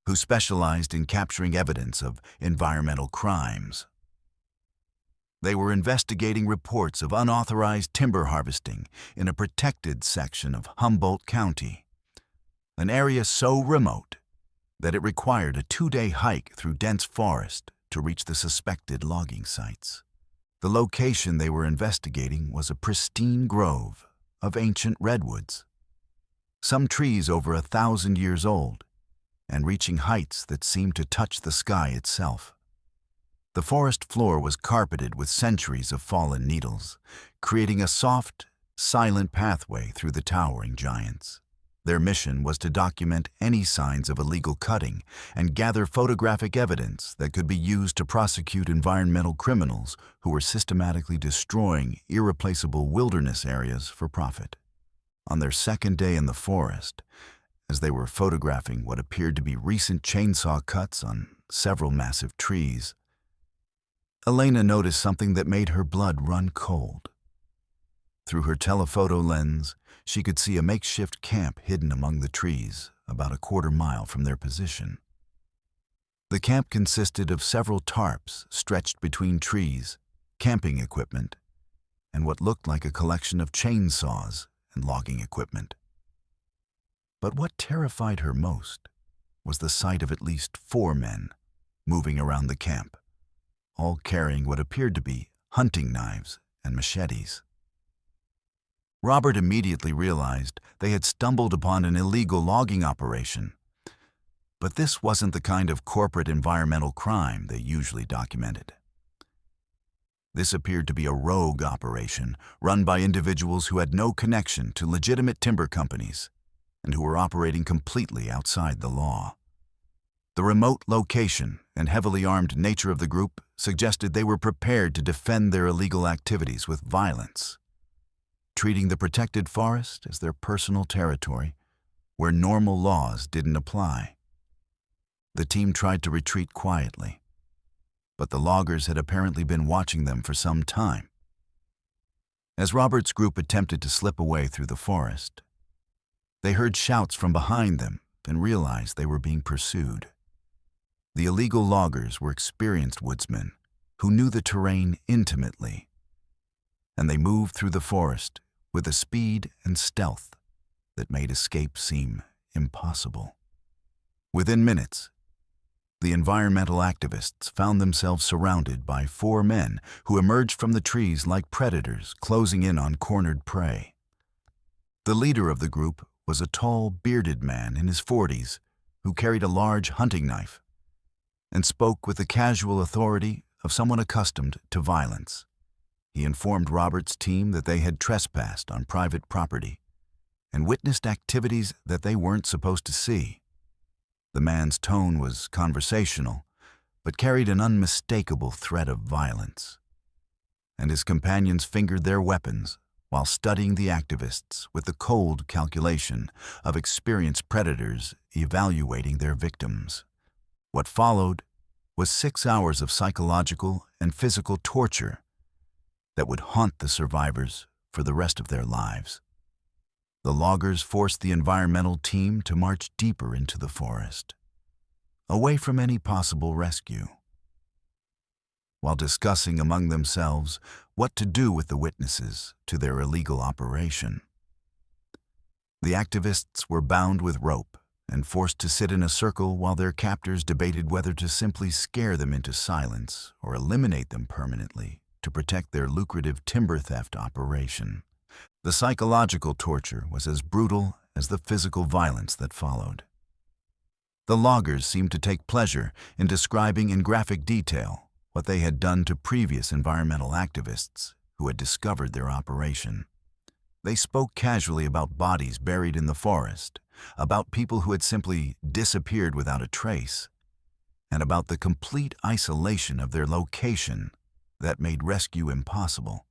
who specialized in capturing evidence of environmental crimes. They were investigating reports of unauthorized timber harvesting in a protected section of Humboldt County, an area so remote that it required a 2-day hike through dense forest to reach the suspected logging sites. The location they were investigating was a pristine grove of ancient redwoods, some trees over 1,000 years old, and reaching heights that seemed to touch the sky itself. The forest floor was carpeted with centuries of fallen needles, creating a soft, silent pathway through the towering giants. Their mission was to document any signs of illegal cutting and gather photographic evidence that could be used to prosecute environmental criminals who were systematically destroying irreplaceable wilderness areas for profit. On their second day in the forest, as they were photographing what appeared to be recent chainsaw cuts on several massive trees, Elena noticed something that made her blood run cold. Through her telephoto lens, she could see a makeshift camp hidden among the trees, about a quarter-mile from their position. The camp consisted of several tarps stretched between trees, camping equipment, and what looked like a collection of chainsaws and logging equipment. But what terrified her most was the sight of at least 4 men moving around the camp, all carrying what appeared to be hunting knives and machetes. Robert immediately realized they had stumbled upon an illegal logging operation. But this wasn't the kind of corporate environmental crime they usually documented. This appeared to be a rogue operation run by individuals who had no connection to legitimate timber companies and who were operating completely outside the law. The remote location and heavily armed nature of the group suggested they were prepared to defend their illegal activities with violence, treating the protected forest as their personal territory where normal laws didn't apply. The team tried to retreat quietly, but the loggers had apparently been watching them for some time. As Robert's group attempted to slip away through the forest, they heard shouts from behind them and realized they were being pursued. The illegal loggers were experienced woodsmen who knew the terrain intimately, and they moved through the forest with a speed and stealth that made escape seem impossible. Within minutes, the environmental activists found themselves surrounded by 4 men who emerged from the trees like predators closing in on cornered prey. The leader of the group was a tall, bearded man in his 40s who carried a large hunting knife and spoke with the casual authority of someone accustomed to violence. He informed Robert's team that they had trespassed on private property and witnessed activities that they weren't supposed to see. The man's tone was conversational, but carried an unmistakable threat of violence, and his companions fingered their weapons while studying the activists with the cold calculation of experienced predators evaluating their victims. What followed was 6 hours of psychological and physical torture that would haunt the survivors for the rest of their lives. The loggers forced the environmental team to march deeper into the forest, away from any possible rescue. While discussing among themselves what to do with the witnesses to their illegal operation, the activists were bound with rope and forced to sit in a circle while their captors debated whether to simply scare them into silence or eliminate them permanently to protect their lucrative timber theft operation. The psychological torture was as brutal as the physical violence that followed. The loggers seemed to take pleasure in describing in graphic detail what they had done to previous environmental activists who had discovered their operation. They spoke casually about bodies buried in the forest, about people who had simply disappeared without a trace, and about the complete isolation of their location that made rescue impossible.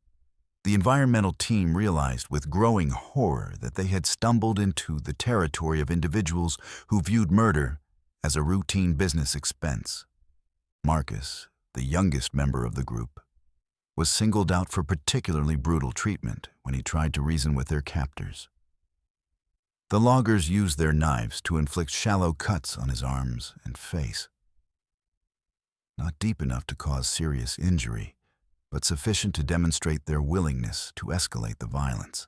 The environmental team realized with growing horror that they had stumbled into the territory of individuals who viewed murder as a routine business expense. Marcus, the youngest member of the group, was singled out for particularly brutal treatment when he tried to reason with their captors. The loggers used their knives to inflict shallow cuts on his arms and face. Not deep enough to cause serious injury, but sufficient to demonstrate their willingness to escalate the violence.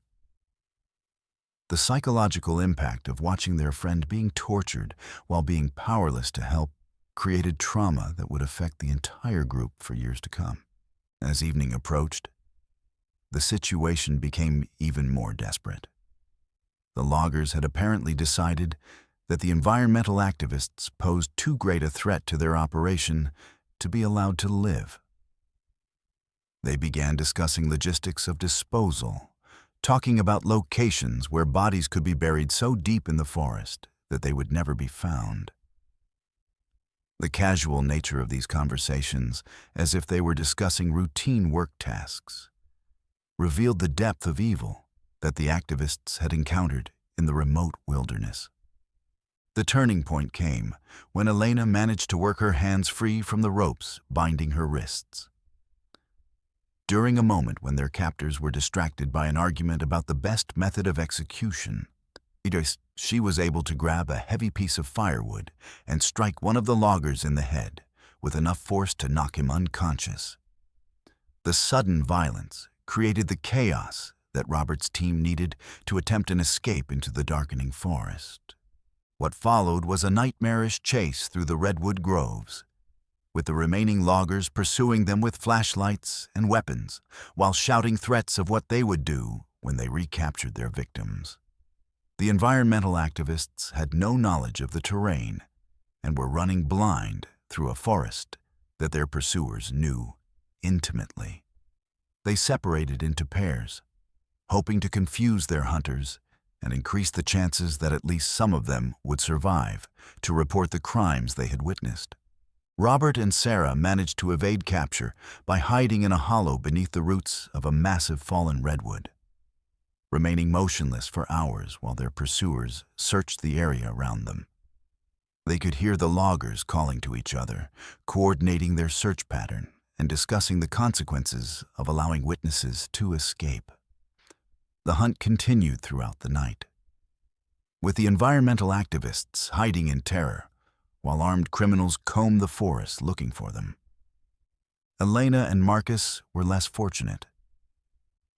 The psychological impact of watching their friend being tortured while being powerless to help created trauma that would affect the entire group for years to come. As evening approached, the situation became even more desperate. The loggers had apparently decided that the environmental activists posed too great a threat to their operation to be allowed to live. They began discussing logistics of disposal, talking about locations where bodies could be buried so deep in the forest that they would never be found. The casual nature of these conversations, as if they were discussing routine work tasks, revealed the depth of evil that the activists had encountered in the remote wilderness. The turning point came when Elena managed to work her hands free from the ropes binding her wrists. During a moment when their captors were distracted by an argument about the best method of execution, she was able to grab a heavy piece of firewood and strike one of the loggers in the head with enough force to knock him unconscious. The sudden violence created the chaos that Robert's team needed to attempt an escape into the darkening forest. What followed was a nightmarish chase through the redwood groves, with the remaining loggers pursuing them with flashlights and weapons, while shouting threats of what they would do when they recaptured their victims. The environmental activists had no knowledge of the terrain and were running blind through a forest that their pursuers knew intimately. They separated into pairs, hoping to confuse their hunters and increase the chances that at least some of them would survive to report the crimes they had witnessed. Robert and Sarah managed to evade capture by hiding in a hollow beneath the roots of a massive fallen redwood, remaining motionless for hours while their pursuers searched the area around them. They could hear the loggers calling to each other, coordinating their search pattern and discussing the consequences of allowing witnesses to escape. The hunt continued throughout the night, with the environmental activists hiding in terror while armed criminals combed the forest looking for them. Elena and Marcus were less fortunate.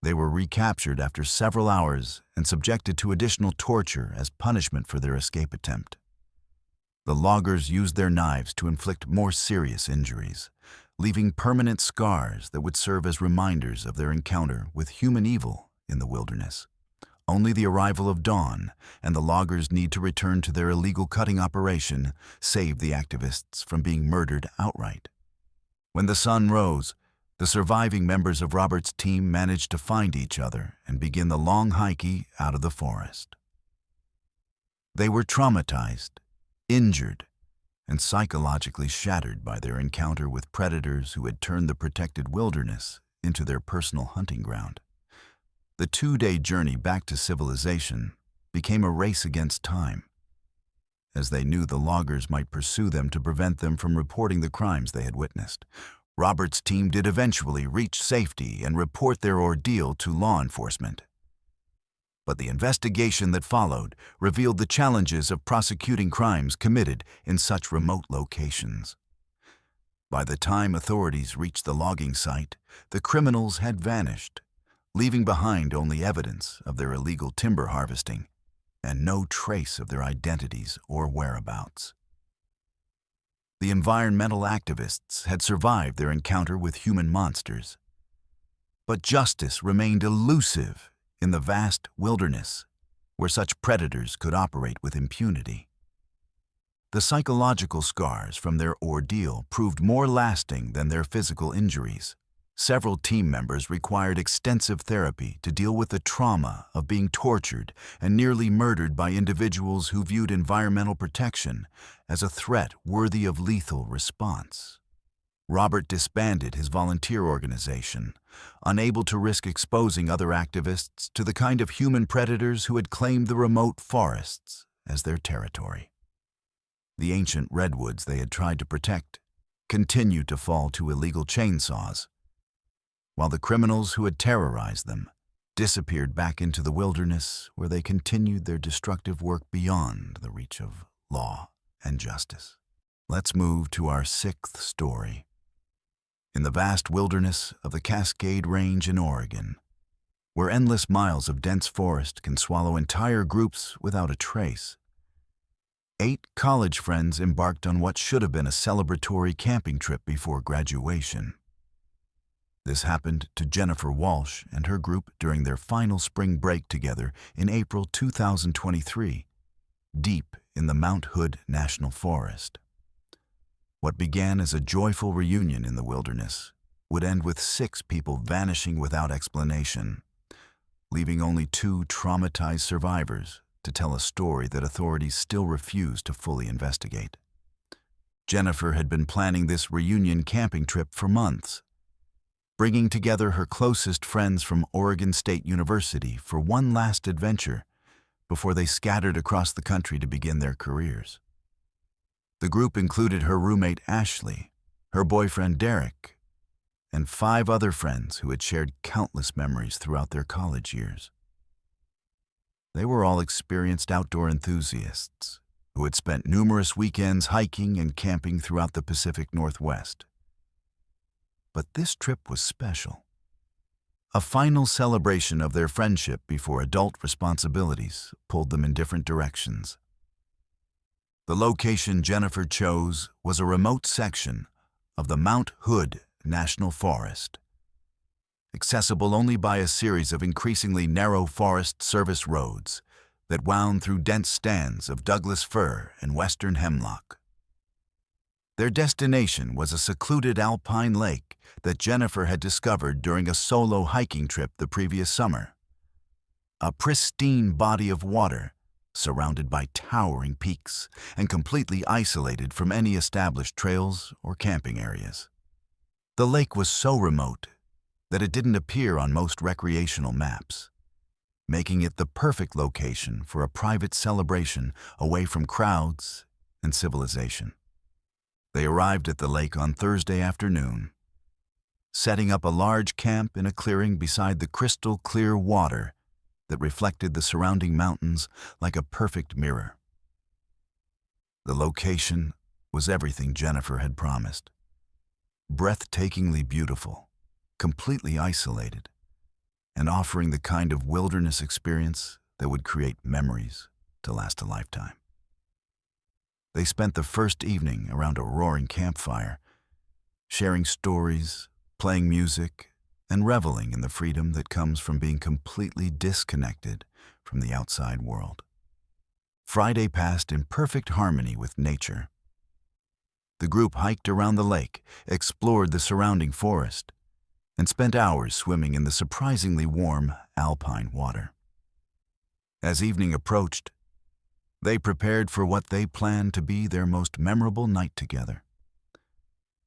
They were recaptured after several hours and subjected to additional torture as punishment for their escape attempt. The loggers used their knives to inflict more serious injuries, leaving permanent scars that would serve as reminders of their encounter with human evil in the wilderness. Only the arrival of dawn and the loggers' need to return to their illegal cutting operation saved the activists from being murdered outright. When the sun rose, the surviving members of Robert's team managed to find each other and begin the long hike out of the forest. They were traumatized, injured, and psychologically shattered by their encounter with predators who had turned the protected wilderness into their personal hunting ground. The 2-day journey back to civilization became a race against time, as they knew the loggers might pursue them to prevent them from reporting the crimes they had witnessed. Robert's team did eventually reach safety and report their ordeal to law enforcement. But the investigation that followed revealed the challenges of prosecuting crimes committed in such remote locations. By the time authorities reached the logging site, the criminals had vanished, leaving behind only evidence of their illegal timber harvesting and no trace of their identities or whereabouts. The environmental activists had survived their encounter with human monsters, but justice remained elusive in the vast wilderness where such predators could operate with impunity. The psychological scars from their ordeal proved more lasting than their physical injuries. Several team members required extensive therapy to deal with the trauma of being tortured and nearly murdered by individuals who viewed environmental protection as a threat worthy of lethal response. Robert disbanded his volunteer organization, unable to risk exposing other activists to the kind of human predators who had claimed the remote forests as their territory. The ancient redwoods they had tried to protect continued to fall to illegal chainsaws, while the criminals who had terrorized them disappeared back into the wilderness where they continued their destructive work beyond the reach of law and justice. Let's move to our 6th story. In the vast wilderness of the Cascade Range in Oregon, where endless miles of dense forest can swallow entire groups without a trace, 8 college friends embarked on what should have been a celebratory camping trip before graduation. This happened to Jennifer Walsh and her group during their final spring break together in April 2023, deep in the Mount Hood National Forest. What began as a joyful reunion in the wilderness would end with 6 people vanishing without explanation, leaving only two traumatized survivors to tell a story that authorities still refuse to fully investigate. Jennifer had been planning this reunion camping trip for months, bringing together her closest friends from Oregon State University for one last adventure before they scattered across the country to begin their careers. The group included her roommate Ashley, her boyfriend Derek, and 5 other friends who had shared countless memories throughout their college years. They were all experienced outdoor enthusiasts who had spent numerous weekends hiking and camping throughout the Pacific Northwest. But this trip was special. A final celebration of their friendship before adult responsibilities pulled them in different directions. The location Jennifer chose was a remote section of the Mount Hood National Forest, accessible only by a series of increasingly narrow Forest Service roads that wound through dense stands of Douglas fir and western hemlock. Their destination was a secluded alpine lake that Jennifer had discovered during a solo hiking trip the previous summer. A pristine body of water surrounded by towering peaks and completely isolated from any established trails or camping areas. The lake was so remote that it didn't appear on most recreational maps, making it the perfect location for a private celebration away from crowds and civilization. They arrived at the lake on Thursday afternoon, setting up a large camp in a clearing beside the crystal clear water that reflected the surrounding mountains like a perfect mirror. The location was everything Jennifer had promised. Breathtakingly beautiful, completely isolated, and offering the kind of wilderness experience that would create memories to last a lifetime. They spent the first evening around a roaring campfire, sharing stories, playing music, and reveling in the freedom that comes from being completely disconnected from the outside world. Friday passed in perfect harmony with nature. The group hiked around the lake, explored the surrounding forest, and spent hours swimming in the surprisingly warm alpine water. As evening approached, they prepared for what they planned to be their most memorable night together.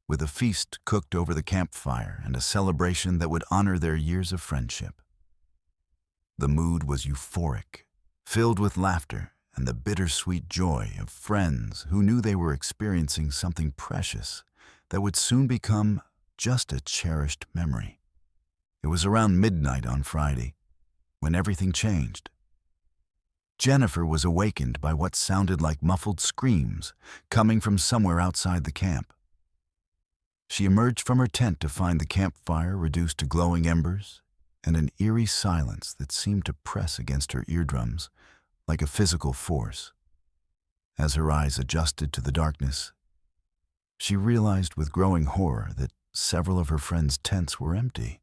With a feast cooked over the campfire and a celebration that would honor their years of friendship. The mood was euphoric, filled with laughter and the bittersweet joy of friends who knew they were experiencing something precious that would soon become just a cherished memory. It was around midnight on Friday when everything changed. Jennifer was awakened by what sounded like muffled screams coming from somewhere outside the camp. She emerged from her tent to find the campfire reduced to glowing embers and an eerie silence that seemed to press against her eardrums like a physical force. As her eyes adjusted to the darkness, she realized with growing horror that several of her friends' tents were empty,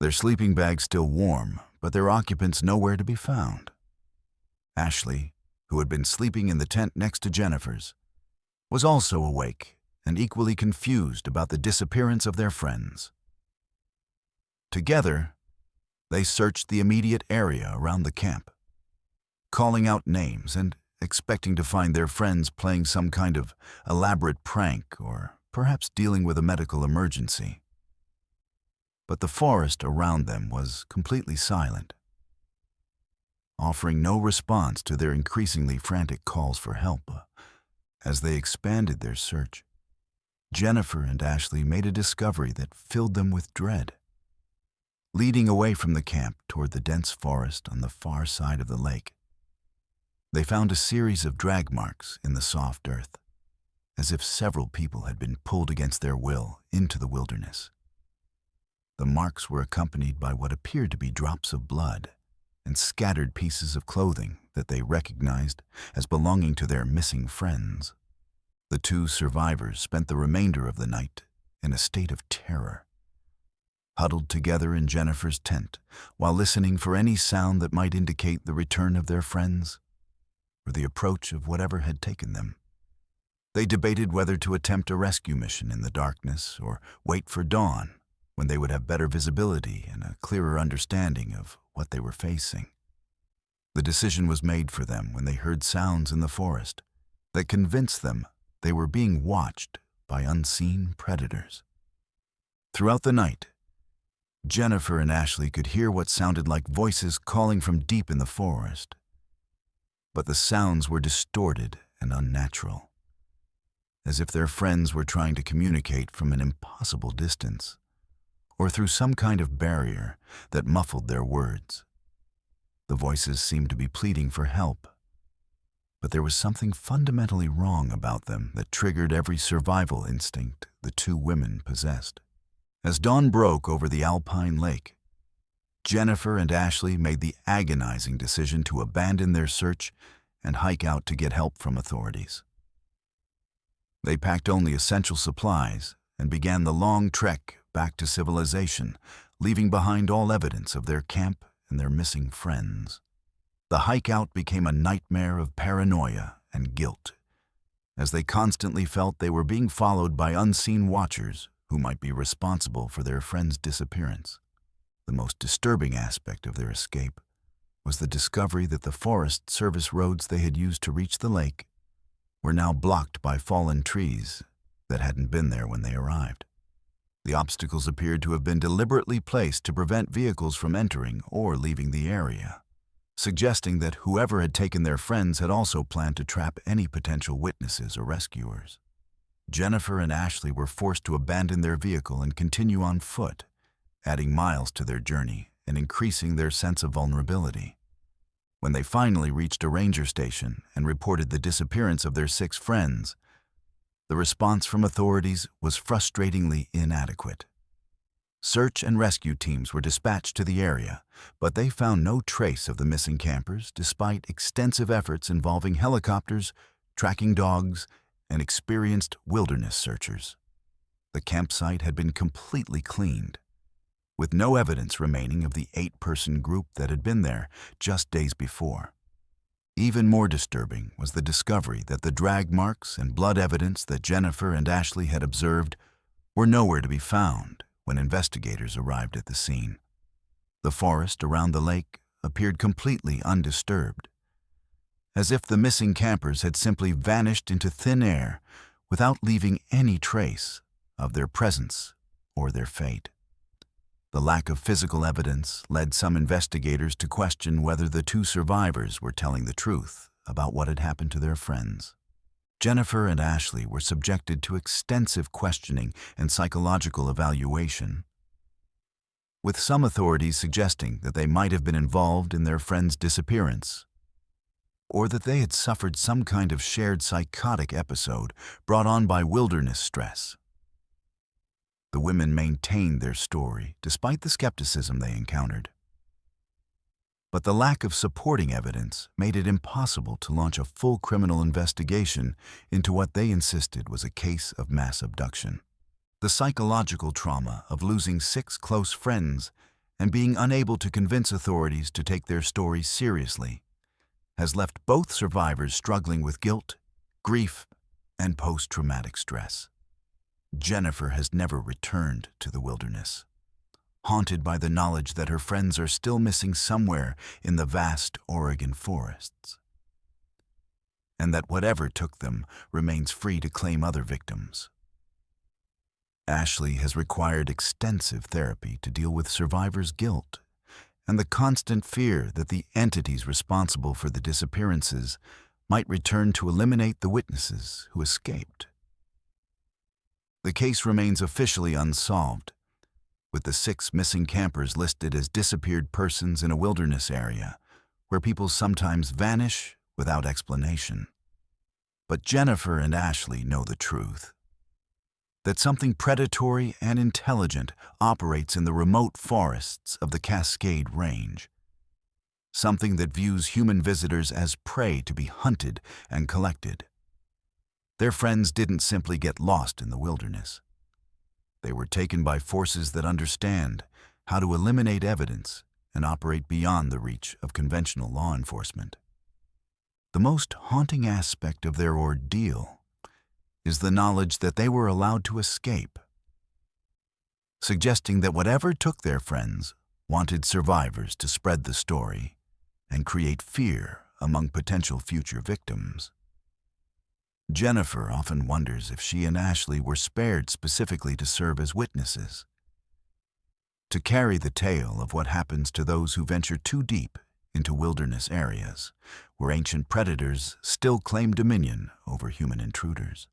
their sleeping bags still warm, but their occupants nowhere to be found. Ashley, who had been sleeping in the tent next to Jennifer's, was also awake and equally confused about the disappearance of their friends. Together, they searched the immediate area around the camp, calling out names and expecting to find their friends playing some kind of elaborate prank or perhaps dealing with a medical emergency. But the forest around them was completely silent, offering no response to their increasingly frantic calls for help. As they expanded their search, Jennifer and Ashley made a discovery that filled them with dread. Leading away from the camp toward the dense forest on the far side of the lake, they found a series of drag marks in the soft earth, as if several people had been pulled against their will into the wilderness. The marks were accompanied by what appeared to be drops of blood and scattered pieces of clothing that they recognized as belonging to their missing friends. The 2 survivors spent the remainder of the night in a state of terror, huddled together in Jennifer's tent while listening for any sound that might indicate the return of their friends or the approach of whatever had taken them. They debated whether to attempt a rescue mission in the darkness or wait for dawn when they would have better visibility and a clearer understanding of what they were facing. The decision was made for them when they heard sounds in the forest that convinced them they were being watched by unseen predators. Throughout the night, Jennifer and Ashley could hear what sounded like voices calling from deep in the forest. But the sounds were distorted and unnatural, as if their friends were trying to communicate from an impossible distance, or through some kind of barrier that muffled their words. The voices seemed to be pleading for help, but there was something fundamentally wrong about them that triggered every survival instinct the two women possessed. As dawn broke over the alpine lake, Jennifer and Ashley made the agonizing decision to abandon their search and hike out to get help from authorities. They packed only essential supplies and began the long trek back to civilization, leaving behind all evidence of their camp and their missing friends. The hike out became a nightmare of paranoia and guilt, as they constantly felt they were being followed by unseen watchers who might be responsible for their friend's disappearance. The most disturbing aspect of their escape was the discovery that the Forest Service roads they had used to reach the lake were now blocked by fallen trees that hadn't been there when they arrived. The obstacles appeared to have been deliberately placed to prevent vehicles from entering or leaving the area, suggesting that whoever had taken their friends had also planned to trap any potential witnesses or rescuers. Jennifer and Ashley were forced to abandon their vehicle and continue on foot, adding miles to their journey and increasing their sense of vulnerability. When they finally reached a ranger station and reported the disappearance of their 6 friends, the response from authorities was frustratingly inadequate. Search and rescue teams were dispatched to the area, but they found no trace of the missing campers despite extensive efforts involving helicopters, tracking dogs, and experienced wilderness searchers. The campsite had been completely cleaned, with no evidence remaining of the 8-person group that had been there just days before. Even more disturbing was the discovery that the drag marks and blood evidence that Jennifer and Ashley had observed were nowhere to be found when investigators arrived at the scene. The forest around the lake appeared completely undisturbed, as if the missing campers had simply vanished into thin air without leaving any trace of their presence or their fate. The lack of physical evidence led some investigators to question whether the 2 survivors were telling the truth about what had happened to their friends. Jennifer and Ashley were subjected to extensive questioning and psychological evaluation, with some authorities suggesting that they might have been involved in their friend's disappearance, or that they had suffered some kind of shared psychotic episode brought on by wilderness stress. The women maintained their story despite the skepticism they encountered. But the lack of supporting evidence made it impossible to launch a full criminal investigation into what they insisted was a case of mass abduction. The psychological trauma of losing 6 close friends and being unable to convince authorities to take their story seriously has left both survivors struggling with guilt, grief, and post-traumatic stress. Jennifer has never returned to the wilderness, haunted by the knowledge that her friends are still missing somewhere in the vast Oregon forests, and that whatever took them remains free to claim other victims. Ashley has required extensive therapy to deal with survivors' guilt and the constant fear that the entities responsible for the disappearances might return to eliminate the witnesses who escaped. The case remains officially unsolved, with the 6 missing campers listed as disappeared persons in a wilderness area where people sometimes vanish without explanation. But Jennifer and Ashley know the truth, that something predatory and intelligent operates in the remote forests of the Cascade Range, something that views human visitors as prey to be hunted and collected. Their friends didn't simply get lost in the wilderness. They were taken by forces that understand how to eliminate evidence and operate beyond the reach of conventional law enforcement. The most haunting aspect of their ordeal is the knowledge that they were allowed to escape, suggesting that whatever took their friends wanted survivors to spread the story and create fear among potential future victims. Jennifer often wonders if she and Ashley were spared specifically to serve as witnesses, to carry the tale of what happens to those who venture too deep into wilderness areas where ancient predators still claim dominion over human intruders.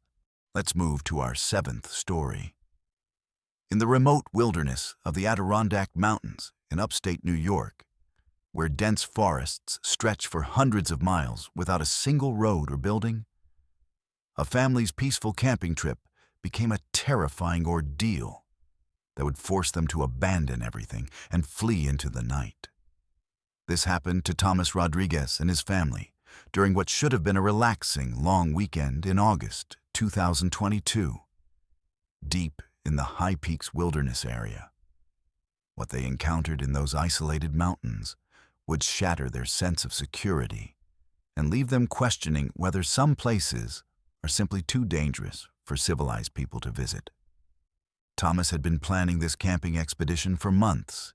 Let's move to our seventh story. In the remote wilderness of the Adirondack Mountains in upstate New York, where dense forests stretch for hundreds of miles without a single road or building, a family's peaceful camping trip became a terrifying ordeal that would force them to abandon everything and flee into the night. This happened to Thomas Rodriguez and his family during what should have been a relaxing long weekend in August 2022, deep in the High Peaks Wilderness area. What they encountered in those isolated mountains would shatter their sense of security and leave them questioning whether some places are simply too dangerous for civilized people to visit. Thomas had been planning this camping expedition for months,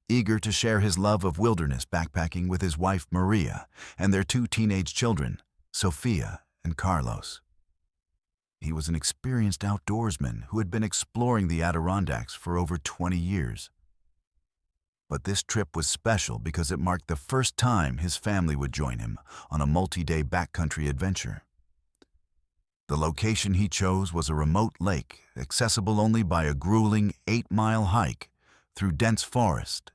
eager to share his love of wilderness backpacking with his wife Maria and their two teenage children, Sophia and Carlos. He was an experienced outdoorsman who had been exploring the Adirondacks for over 20 years. But this trip was special because it marked the first time his family would join him on a multi-day backcountry adventure. The location he chose was a remote lake, accessible only by a grueling 8-mile hike through dense forest,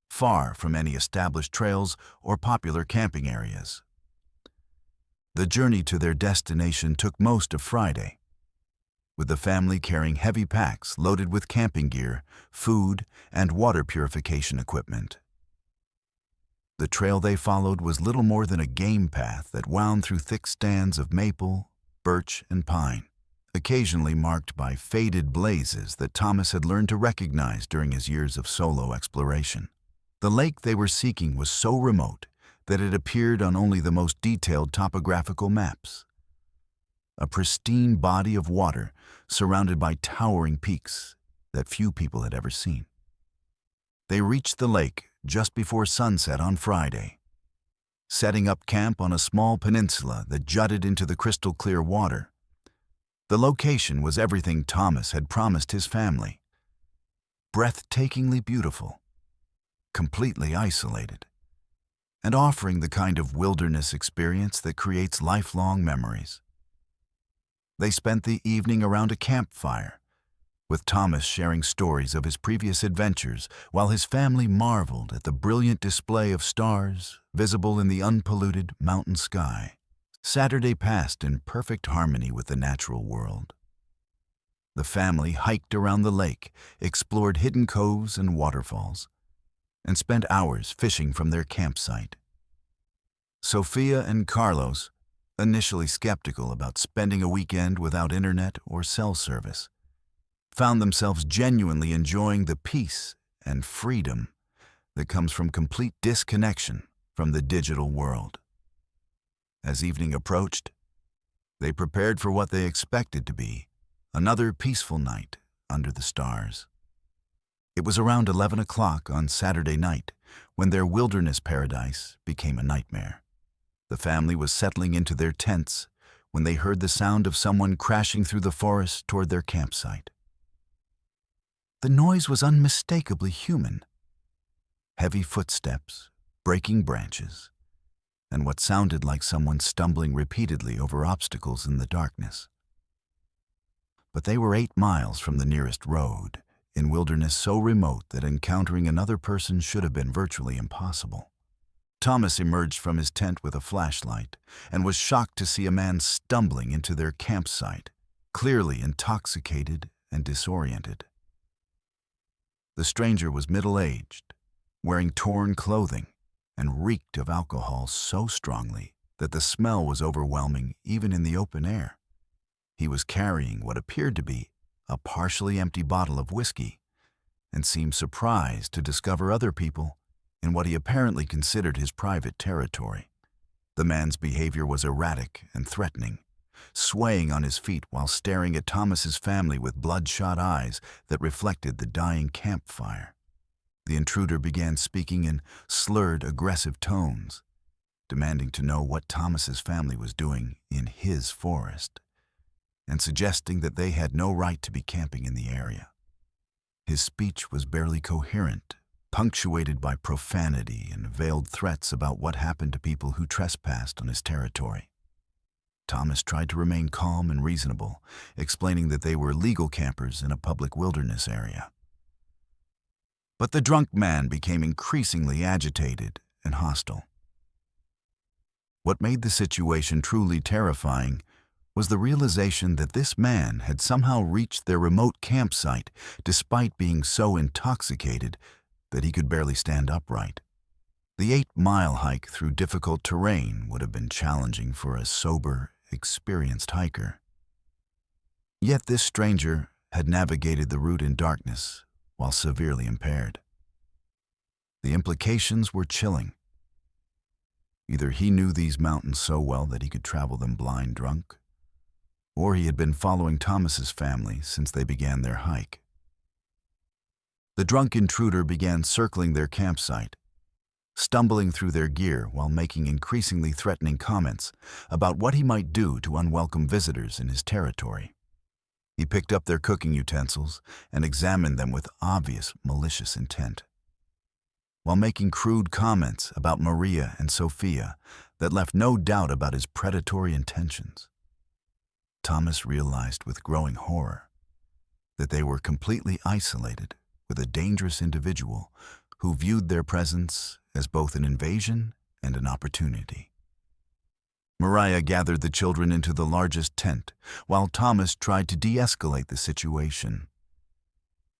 far from any established trails or popular camping areas. The journey to their destination took most of Friday, with the family carrying heavy packs loaded with camping gear, food, and water purification equipment. The trail they followed was little more than a game path that wound through thick stands of maple, birch, and pine, occasionally marked by faded blazes that Thomas had learned to recognize during his years of solo exploration. The lake they were seeking was so remote that it appeared on only the most detailed topographical maps. A pristine body of water surrounded by towering peaks that few people had ever seen. They reached the lake just before sunset on Friday, setting up camp on a small peninsula that jutted into the crystal-clear water. The location was everything Thomas had promised his family. Breathtakingly beautiful, completely isolated, and offering the kind of wilderness experience that creates lifelong memories. They spent the evening around a campfire, with Thomas sharing stories of his previous adventures while his family marveled at the brilliant display of stars visible in the unpolluted mountain sky. Saturday passed in perfect harmony with the natural world. The family hiked around the lake, explored hidden coves and waterfalls, and spent hours fishing from their campsite. Sophia and Carlos, initially skeptical about spending a weekend without internet or cell service, found themselves genuinely enjoying the peace and freedom that comes from complete disconnection from the digital world. As evening approached, they prepared for what they expected to be another peaceful night under the stars. It was around 11 o'clock on Saturday night when their wilderness paradise became a nightmare. The family was settling into their tents when they heard the sound of someone crashing through the forest toward their campsite. The noise was unmistakably human. Heavy footsteps, breaking branches, and what sounded like someone stumbling repeatedly over obstacles in the darkness. But they were 8 miles from the nearest road, in wilderness so remote that encountering another person should have been virtually impossible. Thomas emerged from his tent with a flashlight and was shocked to see a man stumbling into their campsite, clearly intoxicated and disoriented. The stranger was middle-aged, wearing torn clothing, and reeked of alcohol so strongly that the smell was overwhelming even in the open air. He was carrying what appeared to be a partially empty bottle of whiskey and seemed surprised to discover other people in what he apparently considered his private territory. The man's behavior was erratic and threatening, swaying on his feet while staring at Thomas's family with bloodshot eyes that reflected the dying campfire. The intruder began speaking in slurred, aggressive tones, demanding to know what Thomas's family was doing in his forest, and suggesting that they had no right to be camping in the area. His speech was barely coherent, punctuated by profanity and veiled threats about what happened to people who trespassed on his territory. Thomas tried to remain calm and reasonable, explaining that they were legal campers in a public wilderness area. But the drunk man became increasingly agitated and hostile. What made the situation truly terrifying was the realization that this man had somehow reached their remote campsite despite being so intoxicated that he could barely stand upright. The 8-mile hike through difficult terrain would have been challenging for a sober, experienced hiker. Yet this stranger had navigated the route in darkness while severely impaired. The implications were chilling. Either he knew these mountains so well that he could travel them blind drunk, or he had been following Thomas's family since they began their hike. The drunk intruder began circling their campsite, stumbling through their gear while making increasingly threatening comments about what he might do to unwelcome visitors in his territory. He picked up their cooking utensils and examined them with obvious malicious intent, while making crude comments about Maria and Sophia that left no doubt about his predatory intentions. Thomas realized with growing horror that they were completely isolated with a dangerous individual who viewed their presence as both an invasion and an opportunity. Maria gathered the children into the largest tent, while Thomas tried to de-escalate the situation.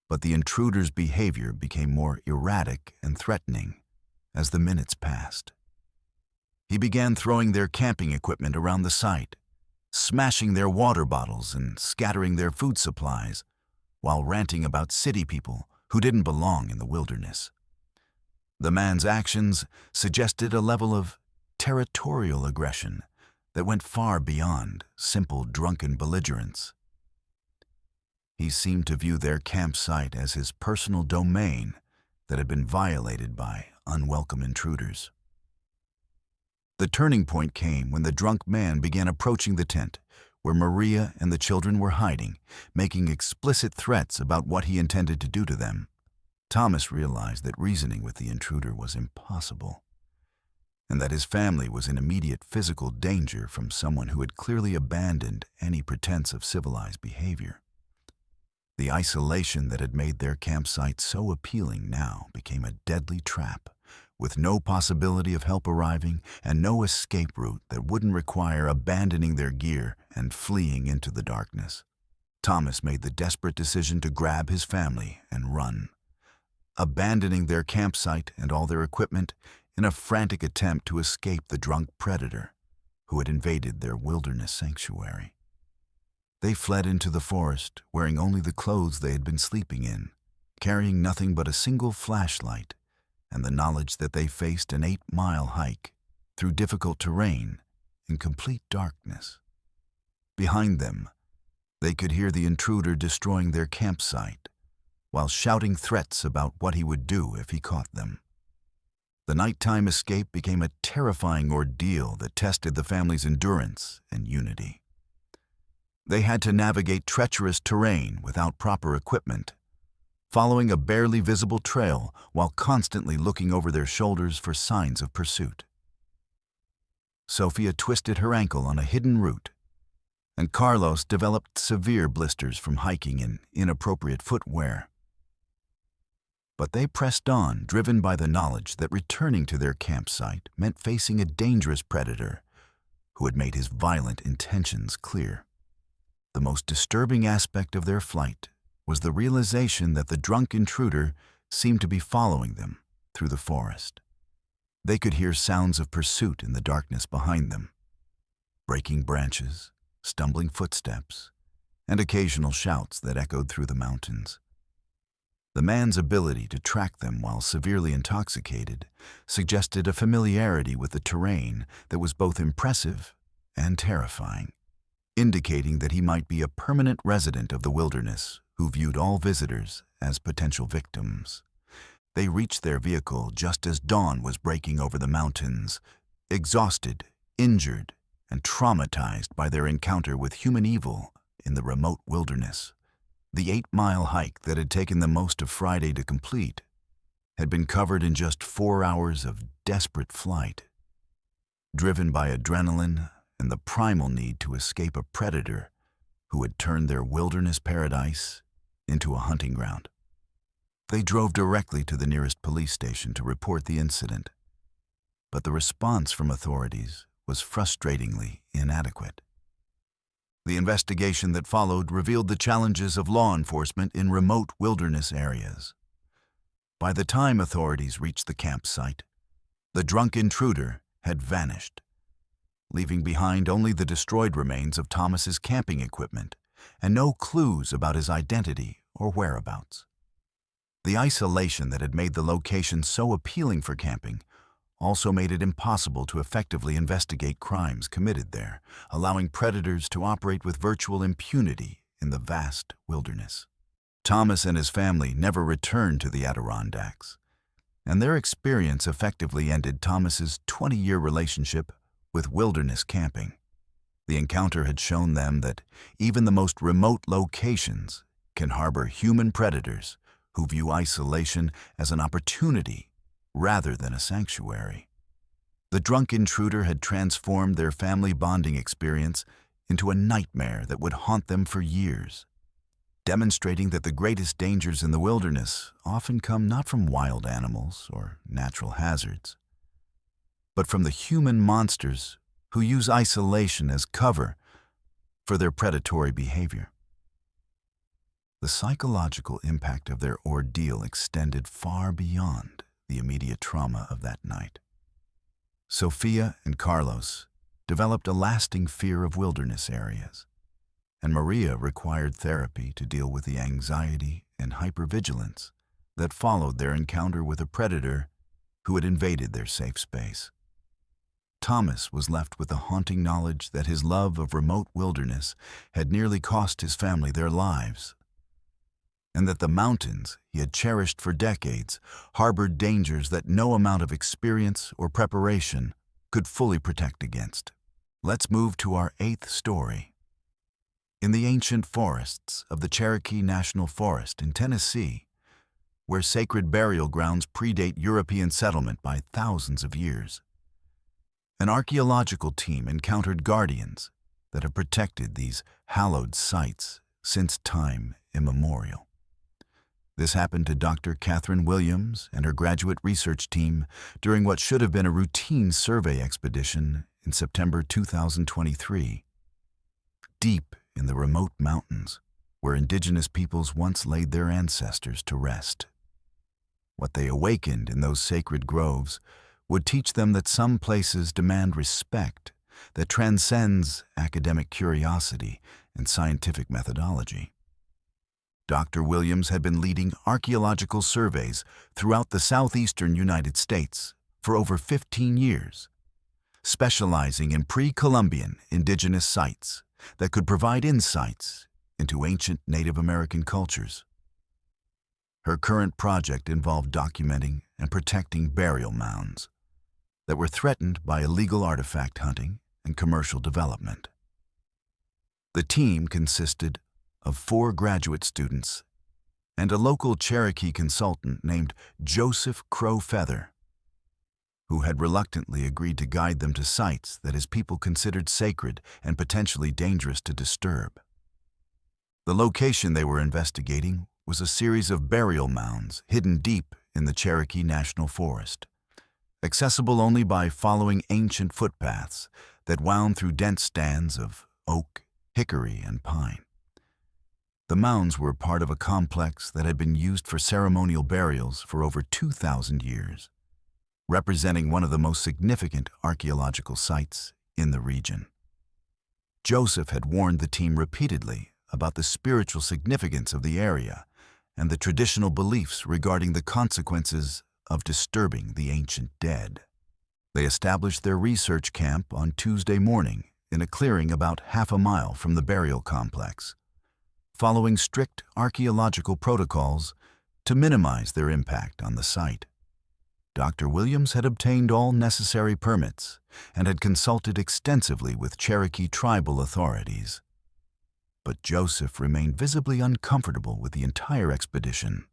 But the intruder's behavior became more erratic and threatening as the minutes passed. He began throwing their camping equipment around the site, smashing their water bottles and scattering their food supplies, while ranting about city people who didn't belong in the wilderness. The man's actions suggested a level of territorial aggression that went far beyond simple drunken belligerence. He seemed to view their campsite as his personal domain that had been violated by unwelcome intruders. The turning point came when the drunk man began approaching the tent where Maria and the children were hiding, making explicit threats about what he intended to do to them. Thomas realized that reasoning with the intruder was impossible, and that his family was in immediate physical danger from someone who had clearly abandoned any pretense of civilized behavior. The isolation that had made their campsite so appealing now became a deadly trap, with no possibility of help arriving and no escape route that wouldn't require abandoning their gear and fleeing into the darkness. Thomas made the desperate decision to grab his family and run, abandoning their campsite and all their equipment in a frantic attempt to escape the drunk predator who had invaded their wilderness sanctuary. They fled into the forest, wearing only the clothes they had been sleeping in, carrying nothing but a single flashlight and the knowledge that they faced an 8-mile hike through difficult terrain in complete darkness. Behind them, they could hear the intruder destroying their campsite while shouting threats about what he would do if he caught them. The nighttime escape became a terrifying ordeal that tested the family's endurance and unity. They had to navigate treacherous terrain without proper equipment, following a barely visible trail while constantly looking over their shoulders for signs of pursuit. Sophia twisted her ankle on a hidden route, and Carlos developed severe blisters from hiking in inappropriate footwear. But they pressed on, driven by the knowledge that returning to their campsite meant facing a dangerous predator who had made his violent intentions clear. The most disturbing aspect of their flight was the realization that the drunk intruder seemed to be following them through the forest. They could hear sounds of pursuit in the darkness behind them, breaking branches, stumbling footsteps, and occasional shouts that echoed through the mountains. The man's ability to track them while severely intoxicated suggested a familiarity with the terrain that was both impressive and terrifying, indicating that he might be a permanent resident of the wilderness who viewed all visitors as potential victims. They reached their vehicle just as dawn was breaking over the mountains, exhausted, injured, and traumatized by their encounter with human evil in the remote wilderness. The 8-mile hike that had taken them most of Friday to complete had been covered in just 4 hours of desperate flight. Driven by adrenaline and the primal need to escape a predator who had turned their wilderness paradise into a hunting ground. They drove directly to the nearest police station to report the incident, but the response from authorities was frustratingly inadequate. The investigation that followed revealed the challenges of law enforcement in remote wilderness areas. By the time authorities reached the campsite, the drunk intruder had vanished, leaving behind only the destroyed remains of Thomas's camping equipment and no clues about his identity or whereabouts. The isolation that had made the location so appealing for camping also made it impossible to effectively investigate crimes committed there, allowing predators to operate with virtual impunity in the vast wilderness. Thomas and his family never returned to the Adirondacks, and their experience effectively ended Thomas's 20-year relationship with wilderness camping. The encounter had shown them that even the most remote locations can harbor human predators who view isolation as an opportunity rather than a sanctuary. The drunk intruder had transformed their family bonding experience into a nightmare that would haunt them for years, demonstrating that the greatest dangers in the wilderness often come not from wild animals or natural hazards, but from the human monsters who use isolation as cover for their predatory behavior. The psychological impact of their ordeal extended far beyond the immediate trauma of that night. Sophia and Carlos developed a lasting fear of wilderness areas, and Maria required therapy to deal with the anxiety and hypervigilance that followed their encounter with a predator who had invaded their safe space. Thomas was left with the haunting knowledge that his love of remote wilderness had nearly cost his family their lives, and that the mountains he had cherished for decades harbored dangers that no amount of experience or preparation could fully protect against. Let's move to our 8th story. In the ancient forests of the Cherokee National Forest in Tennessee, where sacred burial grounds predate European settlement by thousands of years, an archaeological team encountered guardians that have protected these hallowed sites since time immemorial. This happened to Dr. Catherine Williams and her graduate research team during what should have been a routine survey expedition in September 2023. Deep in the remote mountains, where indigenous peoples once laid their ancestors to rest. What they awakened in those sacred groves would teach them that some places demand respect that transcends academic curiosity and scientific methodology. Dr. Williams had been leading archaeological surveys throughout the southeastern United States for over 15 years, specializing in pre-Columbian indigenous sites that could provide insights into ancient Native American cultures. Her current project involved documenting and protecting burial mounds that were threatened by illegal artifact hunting and commercial development. The team consisted of 4 graduate students and a local Cherokee consultant named Joseph Crow Feather, who had reluctantly agreed to guide them to sites that his people considered sacred and potentially dangerous to disturb. The location they were investigating was a series of burial mounds hidden deep in the Cherokee National Forest, accessible only by following ancient footpaths that wound through dense stands of oak, hickory, and pine. The mounds were part of a complex that had been used for ceremonial burials for over 2,000 years, representing one of the most significant archaeological sites in the region. Joseph had warned the team repeatedly about the spiritual significance of the area and the traditional beliefs regarding the consequences of disturbing the ancient dead. They established their research camp on Tuesday morning in a clearing about half a mile from the burial complex. Following strict archaeological protocols, to minimize their impact on the site. Dr. Williams had obtained all necessary permits and had consulted extensively with Cherokee tribal authorities. But Joseph remained visibly uncomfortable with the entire expedition.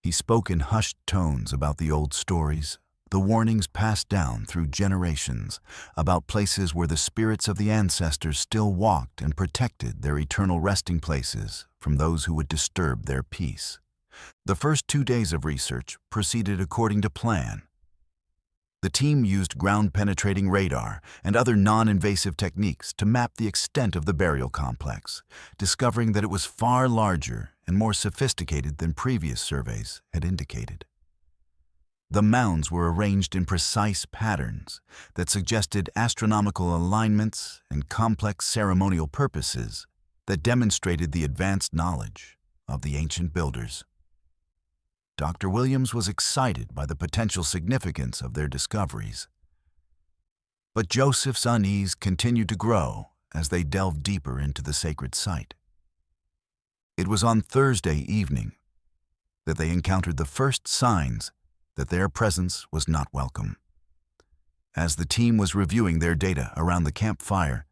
He spoke in hushed tones about the old stories, the warnings passed down through generations, about places where the spirits of the ancestors still walked and protected their eternal resting places from those who would disturb their peace. The first 2 days of research proceeded according to plan. The team used ground-penetrating radar and other non-invasive techniques to map the extent of the burial complex, discovering that it was far larger and more sophisticated than previous surveys had indicated. The mounds were arranged in precise patterns that suggested astronomical alignments and complex ceremonial purposes that demonstrated the advanced knowledge of the ancient builders. Dr. Williams was excited by the potential significance of their discoveries. But Joseph's unease continued to grow as they delved deeper into the sacred site. It was on Thursday evening that they encountered the first signs that their presence was not welcome. As the team was reviewing their data around the campfire,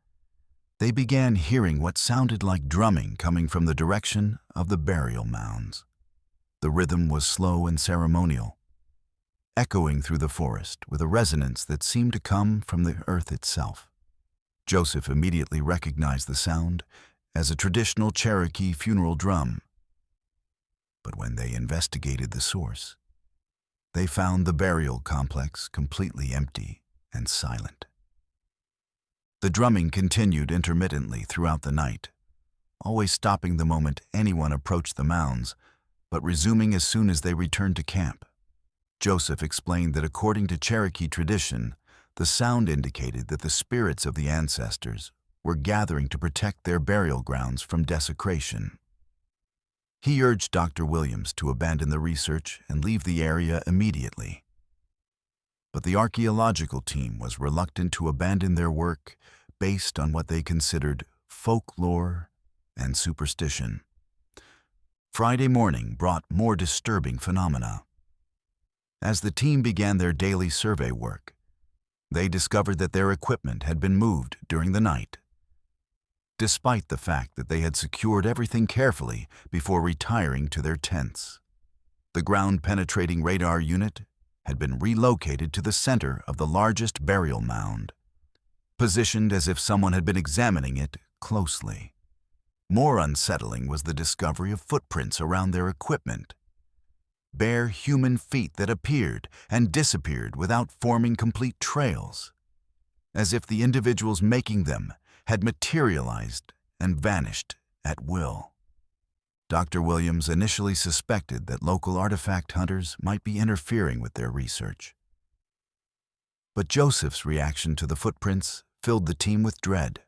they began hearing what sounded like drumming coming from the direction of the burial mounds. The rhythm was slow and ceremonial, echoing through the forest with a resonance that seemed to come from the earth itself. Joseph immediately recognized the sound as a traditional Cherokee funeral drum. But when they investigated the source, they found the burial complex completely empty and silent. The drumming continued intermittently throughout the night, always stopping the moment anyone approached the mounds, but resuming as soon as they returned to camp. Joseph explained that according to Cherokee tradition, the sound indicated that the spirits of the ancestors were gathering to protect their burial grounds from desecration. He urged Dr. Williams to abandon the research and leave the area immediately. But the archaeological team was reluctant to abandon their work based on what they considered folklore and superstition. Friday morning brought more disturbing phenomena. As the team began their daily survey work, they discovered that their equipment had been moved during the night. Despite the fact that they had secured everything carefully before retiring to their tents, the ground-penetrating radar unit had been relocated to the center of the largest burial mound, positioned as if someone had been examining it closely. More unsettling was the discovery of footprints around their equipment. Bare human feet that appeared and disappeared without forming complete trails, as if the individuals making them had materialized and vanished at will. Dr. Williams initially suspected that local artifact hunters might be interfering with their research. But Joseph's reaction to the footprints filled the team with dread.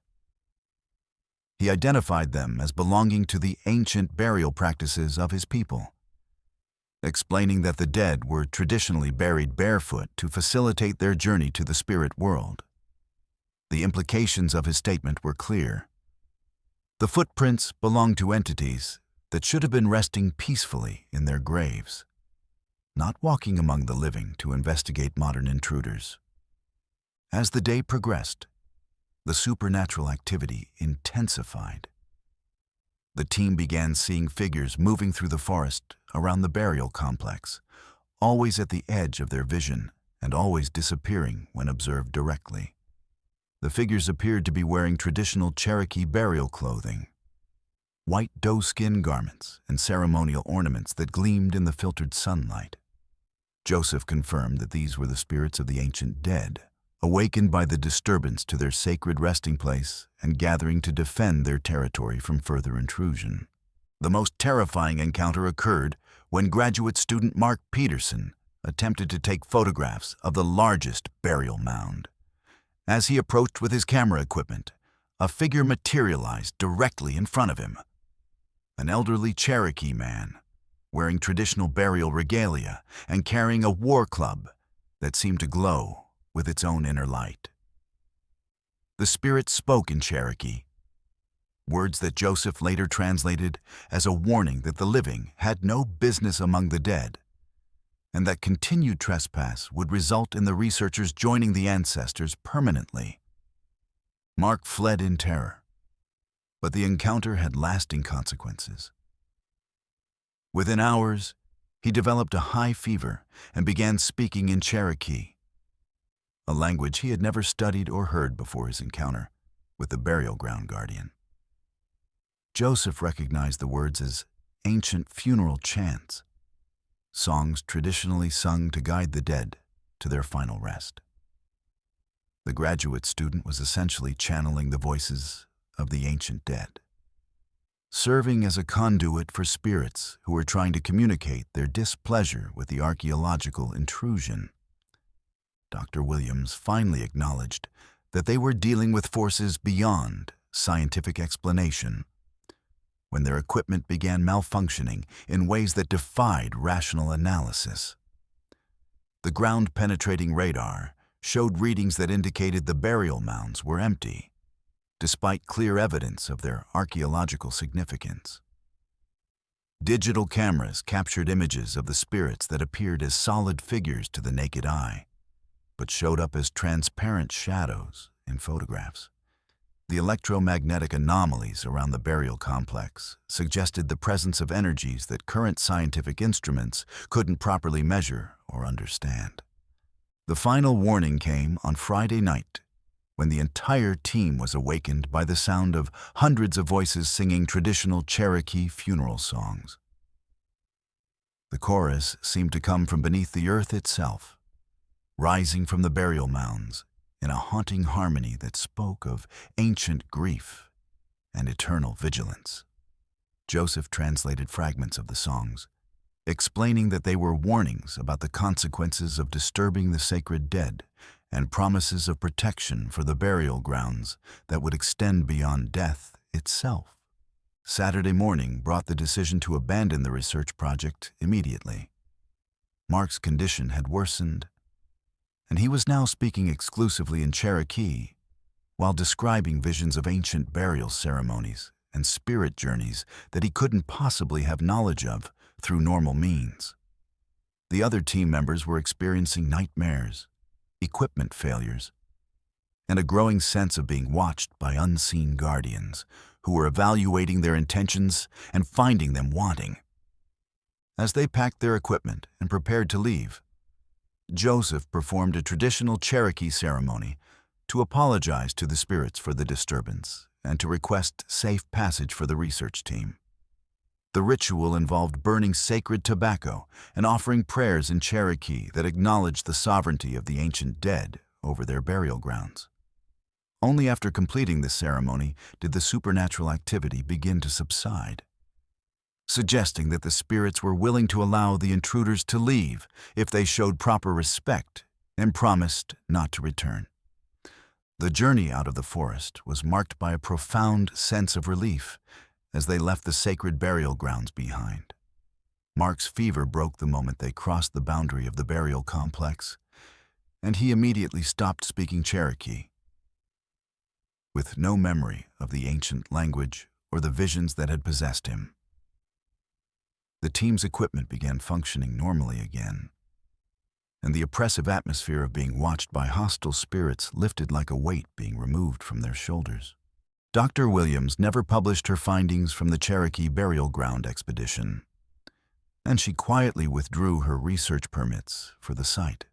He identified them as belonging to the ancient burial practices of his people, explaining that the dead were traditionally buried barefoot to facilitate their journey to the spirit world. The implications of his statement were clear. The footprints belonged to entities that should have been resting peacefully in their graves, not walking among the living to investigate modern intruders. As the day progressed, the supernatural activity intensified. The team began seeing figures moving through the forest around the burial complex, always at the edge of their vision and always disappearing when observed directly. The figures appeared to be wearing traditional Cherokee burial clothing, white doeskin garments and ceremonial ornaments that gleamed in the filtered sunlight. Joseph confirmed that these were the spirits of the ancient dead, awakened by the disturbance to their sacred resting place and gathering to defend their territory from further intrusion. The most terrifying encounter occurred when graduate student Mark Peterson attempted to take photographs of the largest burial mound. As he approached with his camera equipment, a figure materialized directly in front of him. An elderly Cherokee man, wearing traditional burial regalia and carrying a war club that seemed to glow with its own inner light. The spirit spoke in Cherokee, words that Joseph later translated as a warning that the living had no business among the dead, and that continued trespass would result in the researchers joining the ancestors permanently. Mark fled in terror, but the encounter had lasting consequences. Within hours, he developed a high fever and began speaking in Cherokee, a language he had never studied or heard before his encounter with the burial ground guardian. Joseph recognized the words as ancient funeral chants, songs traditionally sung to guide the dead to their final rest. The graduate student was essentially channeling the voices of the ancient dead, serving as a conduit for spirits who were trying to communicate their displeasure with the archaeological intrusion. Dr. Williams finally acknowledged that they were dealing with forces beyond scientific explanation when their equipment began malfunctioning in ways that defied rational analysis. The ground-penetrating radar showed readings that indicated the burial mounds were empty, despite clear evidence of their archaeological significance. Digital cameras captured images of the spirits that appeared as solid figures to the naked eye, but showed up as transparent shadows in photographs. The electromagnetic anomalies around the burial complex suggested the presence of energies that current scientific instruments couldn't properly measure or understand. The final warning came on Friday night, when the entire team was awakened by the sound of hundreds of voices singing traditional Cherokee funeral songs. The chorus seemed to come from beneath the earth itself, rising from the burial mounds in a haunting harmony that spoke of ancient grief and eternal vigilance. Joseph translated fragments of the songs, explaining that they were warnings about the consequences of disturbing the sacred dead and promises of protection for the burial grounds that would extend beyond death itself. Saturday morning brought the decision to abandon the research project immediately. Mark's condition had worsened, and he was now speaking exclusively in Cherokee while describing visions of ancient burial ceremonies and spirit journeys that he couldn't possibly have knowledge of through normal means. The other team members were experiencing nightmares, equipment failures, and a growing sense of being watched by unseen guardians who were evaluating their intentions and finding them wanting. As they packed their equipment and prepared to leave, Joseph performed a traditional Cherokee ceremony to apologize to the spirits for the disturbance and to request safe passage for the research team. The ritual involved burning sacred tobacco and offering prayers in Cherokee that acknowledged the sovereignty of the ancient dead over their burial grounds. Only after completing this ceremony did the supernatural activity begin to subside, suggesting that the spirits were willing to allow the intruders to leave if they showed proper respect and promised not to return. The journey out of the forest was marked by a profound sense of relief as they left the sacred burial grounds behind. Mark's fever broke the moment they crossed the boundary of the burial complex, and he immediately stopped speaking Cherokee. With no memory of the ancient language or the visions that had possessed him, the team's equipment began functioning normally again, and the oppressive atmosphere of being watched by hostile spirits lifted like a weight being removed from their shoulders. Dr. Williams never published her findings from the Cherokee burial ground expedition, and she quietly withdrew her research permits for the site.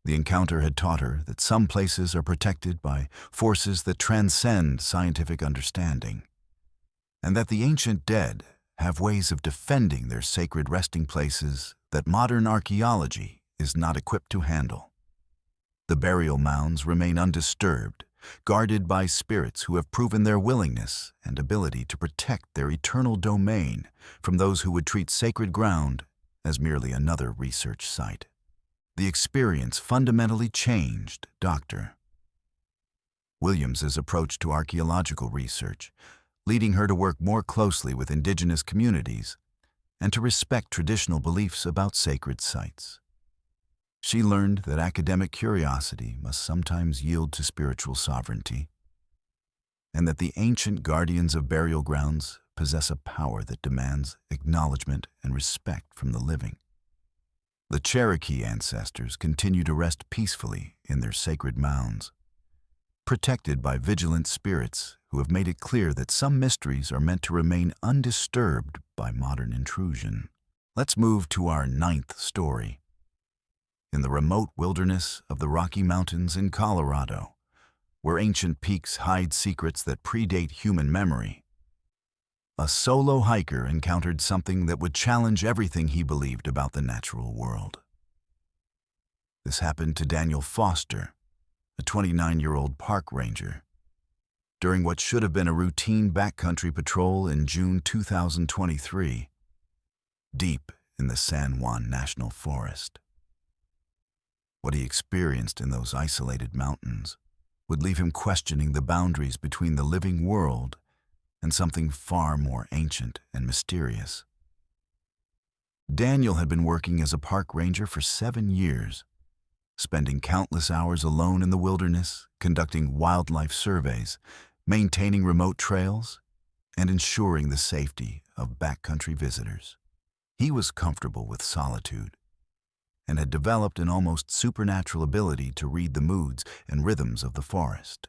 The encounter had taught her that some places are protected by forces that transcend scientific understanding, and that the ancient dead have ways of defending their sacred resting places that modern archaeology is not equipped to handle. The burial mounds remain undisturbed, guarded by spirits who have proven their willingness and ability to protect their eternal domain from those who would treat sacred ground as merely another research site. The experience fundamentally changed Dr. Williams's approach to archaeological research, leading her to work more closely with indigenous communities and to respect traditional beliefs about sacred sites. She learned that academic curiosity must sometimes yield to spiritual sovereignty, and that the ancient guardians of burial grounds possess a power that demands acknowledgement and respect from the living. The Cherokee ancestors continue to rest peacefully in their sacred mounds, protected by vigilant spirits who have made it clear that some mysteries are meant to remain undisturbed by modern intrusion. Let's move to our 9th story. In the remote wilderness of the Rocky Mountains in Colorado, where ancient peaks hide secrets that predate human memory, a solo hiker encountered something that would challenge everything he believed about the natural world. This happened to Daniel Foster, a 29-year-old park ranger, during what should have been a routine backcountry patrol in June 2023, deep in the San Juan National Forest. What he experienced in those isolated mountains would leave him questioning the boundaries between the living world and something far more ancient and mysterious. Daniel had been working as a park ranger for 7 years, spending countless hours alone in the wilderness, conducting wildlife surveys, maintaining remote trails, and ensuring the safety of backcountry visitors. He was comfortable with solitude and had developed an almost supernatural ability to read the moods and rhythms of the forest.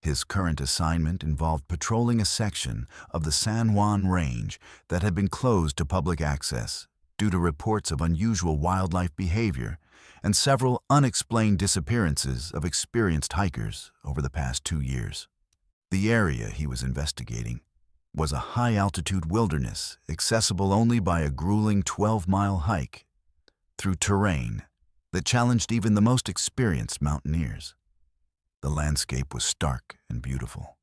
His current assignment involved patrolling a section of the San Juan Range that had been closed to public access due to reports of unusual wildlife behavior and several unexplained disappearances of experienced hikers over the past 2 years. The area he was investigating was a high-altitude wilderness accessible only by a grueling 12-mile hike through terrain that challenged even the most experienced mountaineers. The landscape was stark and beautiful,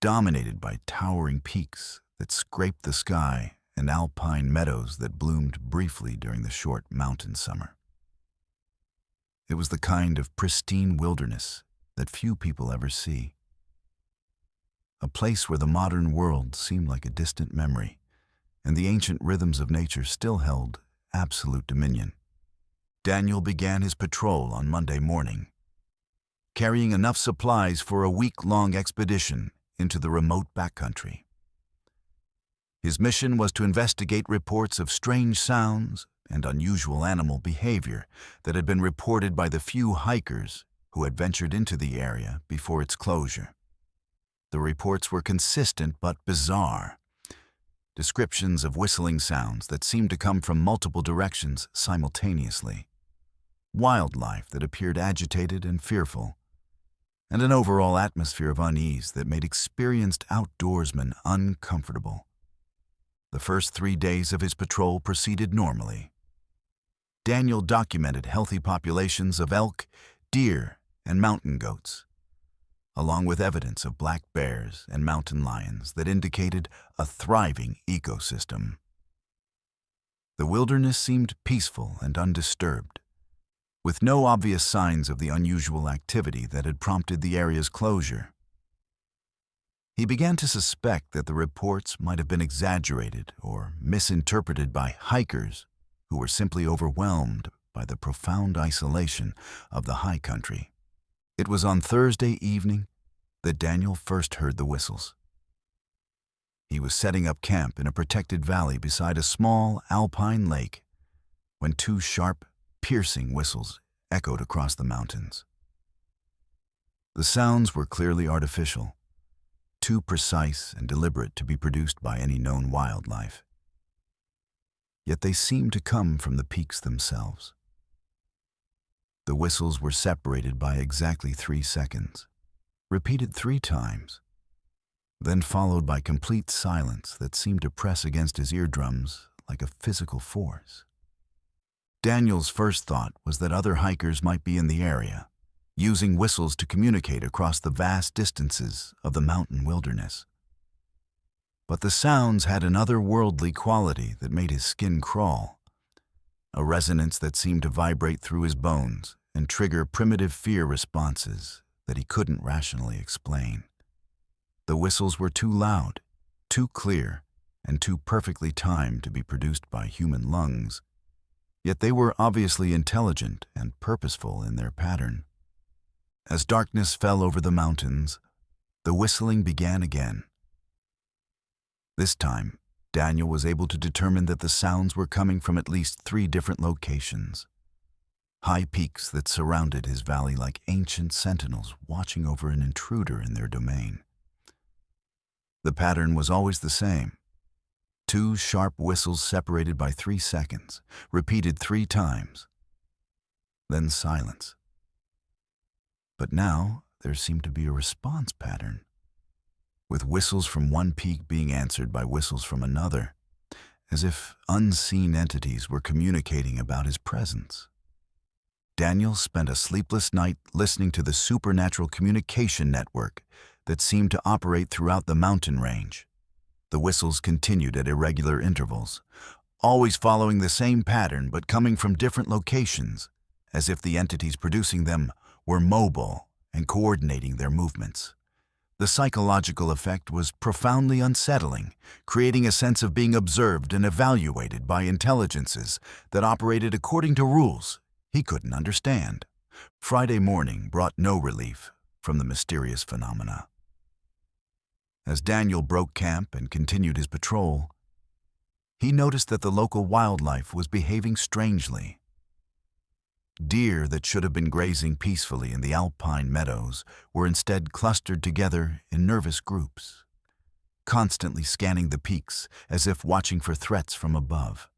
dominated by towering peaks that scraped the sky and alpine meadows that bloomed briefly during the short mountain summer. It was the kind of pristine wilderness that few people ever see. A place where the modern world seemed like a distant memory, and the ancient rhythms of nature still held absolute dominion. Daniel began his patrol on Monday morning, carrying enough supplies for a week-long expedition into the remote backcountry. His mission was to investigate reports of strange sounds and unusual animal behavior that had been reported by the few hikers who had ventured into the area before its closure. The reports were consistent but bizarre. Descriptions of whistling sounds that seemed to come from multiple directions simultaneously, wildlife that appeared agitated and fearful, and an overall atmosphere of unease that made experienced outdoorsmen uncomfortable. The first 3 days of his patrol proceeded normally. Daniel documented healthy populations of elk, deer, and mountain goats, along with evidence of black bears and mountain lions that indicated a thriving ecosystem. The wilderness seemed peaceful and undisturbed, with no obvious signs of the unusual activity that had prompted the area's closure. He began to suspect that the reports might have been exaggerated or misinterpreted by hikers who were simply overwhelmed by the profound isolation of the high country. It was on Thursday evening that Daniel first heard the whistles. He was setting up camp in a protected valley beside a small alpine lake when 2 sharp, piercing whistles echoed across the mountains. The sounds were clearly artificial, too precise and deliberate to be produced by any known wildlife. Yet they seemed to come from the peaks themselves. The whistles were separated by exactly 3 seconds, repeated 3 times, then followed by complete silence that seemed to press against his eardrums like a physical force. Daniel's first thought was that other hikers might be in the area, using whistles to communicate across the vast distances of the mountain wilderness. But the sounds had an otherworldly quality that made his skin crawl, a resonance that seemed to vibrate through his bones and trigger primitive fear responses that he couldn't rationally explain. The whistles were too loud, too clear, and too perfectly timed to be produced by human lungs, yet they were obviously intelligent and purposeful in their pattern. As darkness fell over the mountains, The whistling began again. This time, Daniel was able to determine that the sounds were coming from at least 3 different locations. High peaks that surrounded his valley like ancient sentinels watching over an intruder in their domain. The pattern was always the same. 2 sharp whistles separated by 3 seconds, repeated 3 times. Then silence. But now there seemed to be a response pattern, with whistles from one peak being answered by whistles from another, as if unseen entities were communicating about his presence. Daniel spent a sleepless night listening to the supernatural communication network that seemed to operate throughout the mountain range. The whistles continued at irregular intervals, always following the same pattern but coming from different locations, as if the entities producing them were mobile and coordinating their movements. The psychological effect was profoundly unsettling, creating a sense of being observed and evaluated by intelligences that operated according to rules he couldn't understand. Friday morning brought no relief from the mysterious phenomena. As Daniel broke camp and continued his patrol, he noticed that the local wildlife was behaving strangely. Deer that should have been grazing peacefully in the alpine meadows were instead clustered together in nervous groups, constantly scanning the peaks as if watching for threats from above.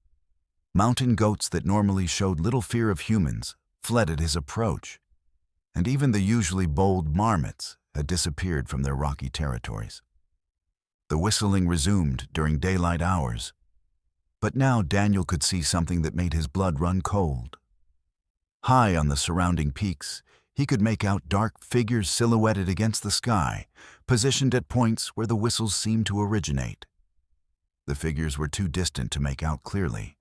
Mountain goats that normally showed little fear of humans fled at his approach, and even the usually bold marmots had disappeared from their rocky territories. The whistling resumed during daylight hours, but now Daniel could see something that made his blood run cold. High on the surrounding peaks, he could make out dark figures silhouetted against the sky, positioned at points where the whistles seemed to originate. The figures were too distant to make out clearly,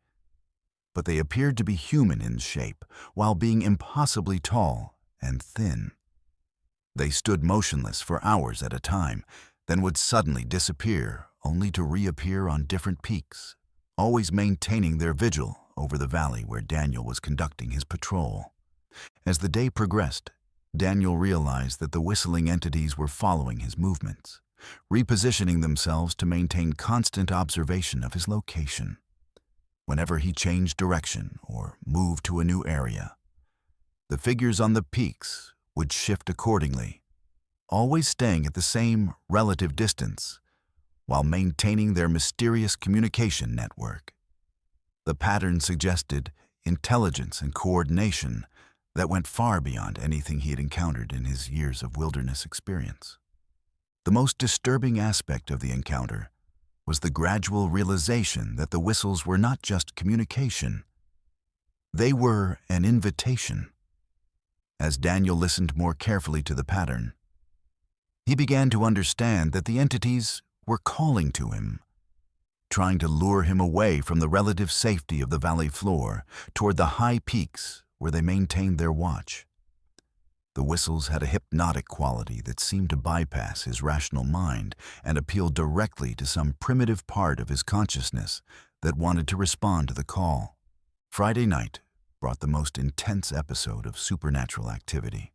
but they appeared to be human in shape, while being impossibly tall and thin. They stood motionless for hours at a time, then would suddenly disappear, only to reappear on different peaks, always maintaining their vigil over the valley where Daniel was conducting his patrol. As the day progressed, Daniel realized that the whistling entities were following his movements, repositioning themselves to maintain constant observation of his location. Whenever he changed direction or moved to a new area, the figures on the peaks would shift accordingly, always staying at the same relative distance while maintaining their mysterious communication network. The pattern suggested intelligence and coordination that went far beyond anything he had encountered in his years of wilderness experience. The most disturbing aspect of the encounter was the gradual realization that the whistles were not just communication. They were an invitation. As Daniel listened more carefully to the pattern, he began to understand that the entities were calling to him, trying to lure him away from the relative safety of the valley floor toward the high peaks where they maintained their watch. The whistles had a hypnotic quality that seemed to bypass his rational mind and appeal directly to some primitive part of his consciousness that wanted to respond to the call. Friday night brought the most intense episode of supernatural activity.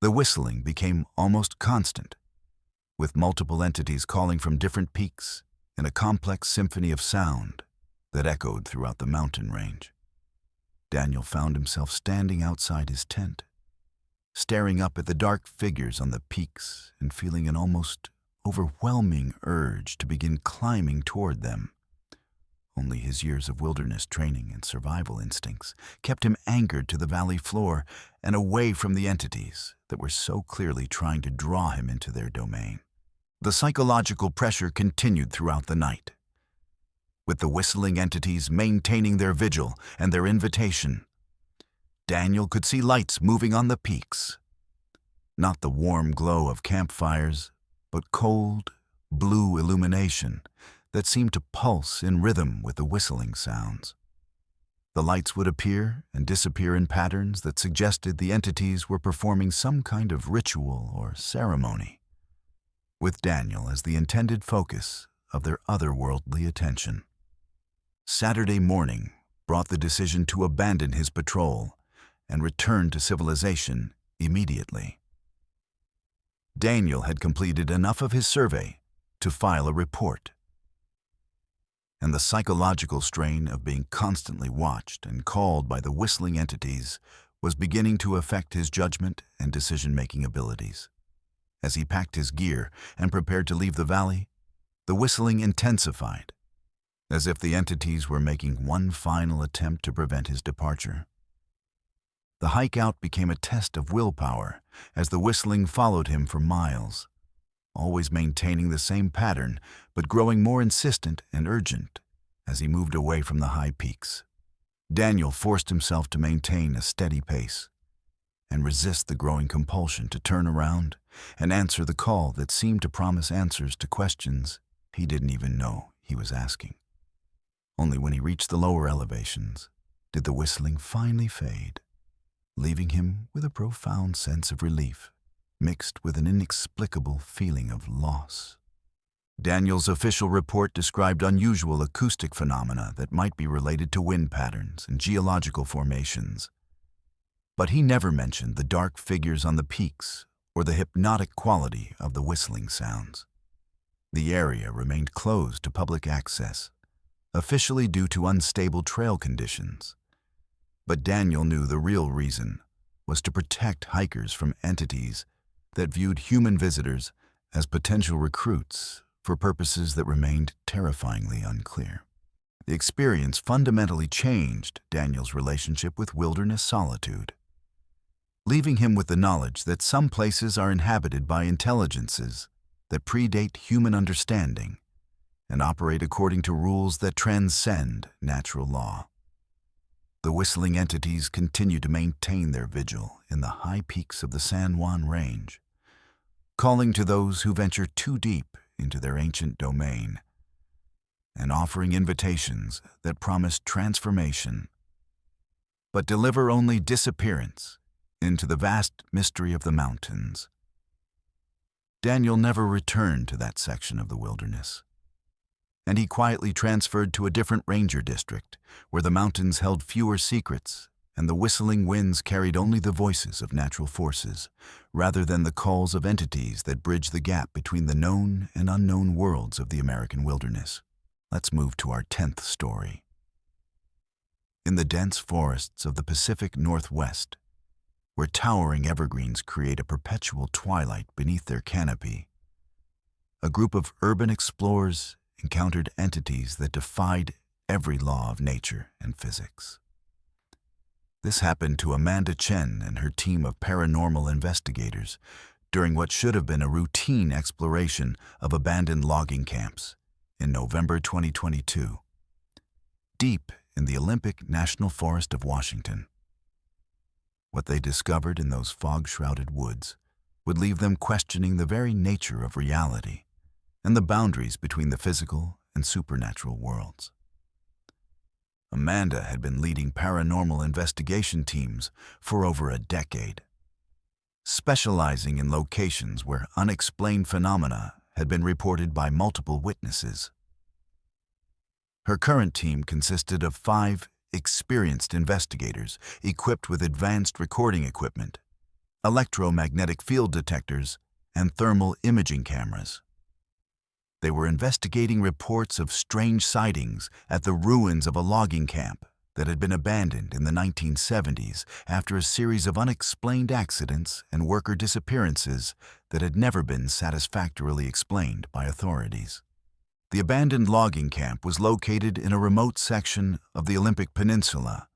The whistling became almost constant, with multiple entities calling from different peaks in a complex symphony of sound that echoed throughout the mountain range. Daniel found himself standing outside his tent, staring up at the dark figures on the peaks and feeling an almost overwhelming urge to begin climbing toward them. Only his years of wilderness training and survival instincts kept him anchored to the valley floor and away from the entities that were so clearly trying to draw him into their domain. The psychological pressure continued throughout the night, with the whistling entities maintaining their vigil and their invitation. Daniel could see lights moving on the peaks. Not the warm glow of campfires, but cold, blue illumination that seemed to pulse in rhythm with the whistling sounds. The lights would appear and disappear in patterns that suggested the entities were performing some kind of ritual or ceremony, with Daniel as the intended focus of their otherworldly attention. Saturday morning brought the decision to abandon his patrol and return to civilization immediately. Daniel had completed enough of his survey to file a report, and the psychological strain of being constantly watched and called by the whistling entities was beginning to affect his judgment and decision-making abilities. As he packed his gear and prepared to leave the valley, the whistling intensified, as if the entities were making one final attempt to prevent his departure. The hike out became a test of willpower as the whistling followed him for miles, always maintaining the same pattern but growing more insistent and urgent as he moved away from the high peaks. Daniel forced himself to maintain a steady pace and resist the growing compulsion to turn around and answer the call that seemed to promise answers to questions he didn't even know he was asking. Only when he reached the lower elevations did the whistling finally fade, leaving him with a profound sense of relief, mixed with an inexplicable feeling of loss. Daniel's official report described unusual acoustic phenomena that might be related to wind patterns and geological formations. But he never mentioned the dark figures on the peaks or the hypnotic quality of the whistling sounds. The area remained closed to public access, officially due to unstable trail conditions. But Daniel knew the real reason was to protect hikers from entities that viewed human visitors as potential recruits for purposes that remained terrifyingly unclear. The experience fundamentally changed Daniel's relationship with wilderness solitude, leaving him with the knowledge that some places are inhabited by intelligences that predate human understanding and operate according to rules that transcend natural law. The whistling entities continue to maintain their vigil in the high peaks of the San Juan Range, calling to those who venture too deep into their ancient domain and offering invitations that promise transformation but deliver only disappearance into the vast mystery of the mountains. Daniel never returned to that section of the wilderness, and he quietly transferred to a different ranger district where the mountains held fewer secrets and the whistling winds carried only the voices of natural forces rather than the calls of entities that bridge the gap between the known and unknown worlds of the American wilderness. Let's move to our 10th story. In the dense forests of the Pacific Northwest, where towering evergreens create a perpetual twilight beneath their canopy, a group of urban explorers encountered entities that defied every law of nature and physics. This happened to Amanda Chen and her team of paranormal investigators during what should have been a routine exploration of abandoned logging camps in November 2022, deep in the Olympic National Forest of Washington. What they discovered in those fog-shrouded woods would leave them questioning the very nature of reality and the boundaries between the physical and supernatural worlds. Amanda had been leading paranormal investigation teams for over a decade, specializing in locations where unexplained phenomena had been reported by multiple witnesses. Her current team consisted of 5 experienced investigators equipped with advanced recording equipment, electromagnetic field detectors, and thermal imaging cameras. They were investigating reports of strange sightings at the ruins of a logging camp that had been abandoned in the 1970s after a series of unexplained accidents and worker disappearances that had never been satisfactorily explained by authorities. The abandoned logging camp was located in a remote section of the Olympic Peninsula,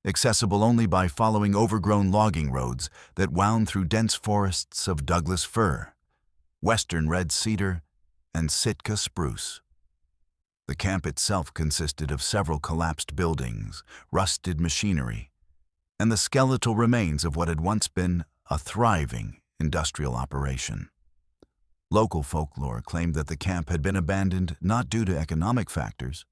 accessible only by following overgrown logging roads that wound through dense forests of Douglas fir, western red cedar, and Sitka spruce. The camp itself consisted of several collapsed buildings, rusted machinery, and the skeletal remains of what had once been a thriving industrial operation. Local folklore claimed that the camp had been abandoned not due to economic factors,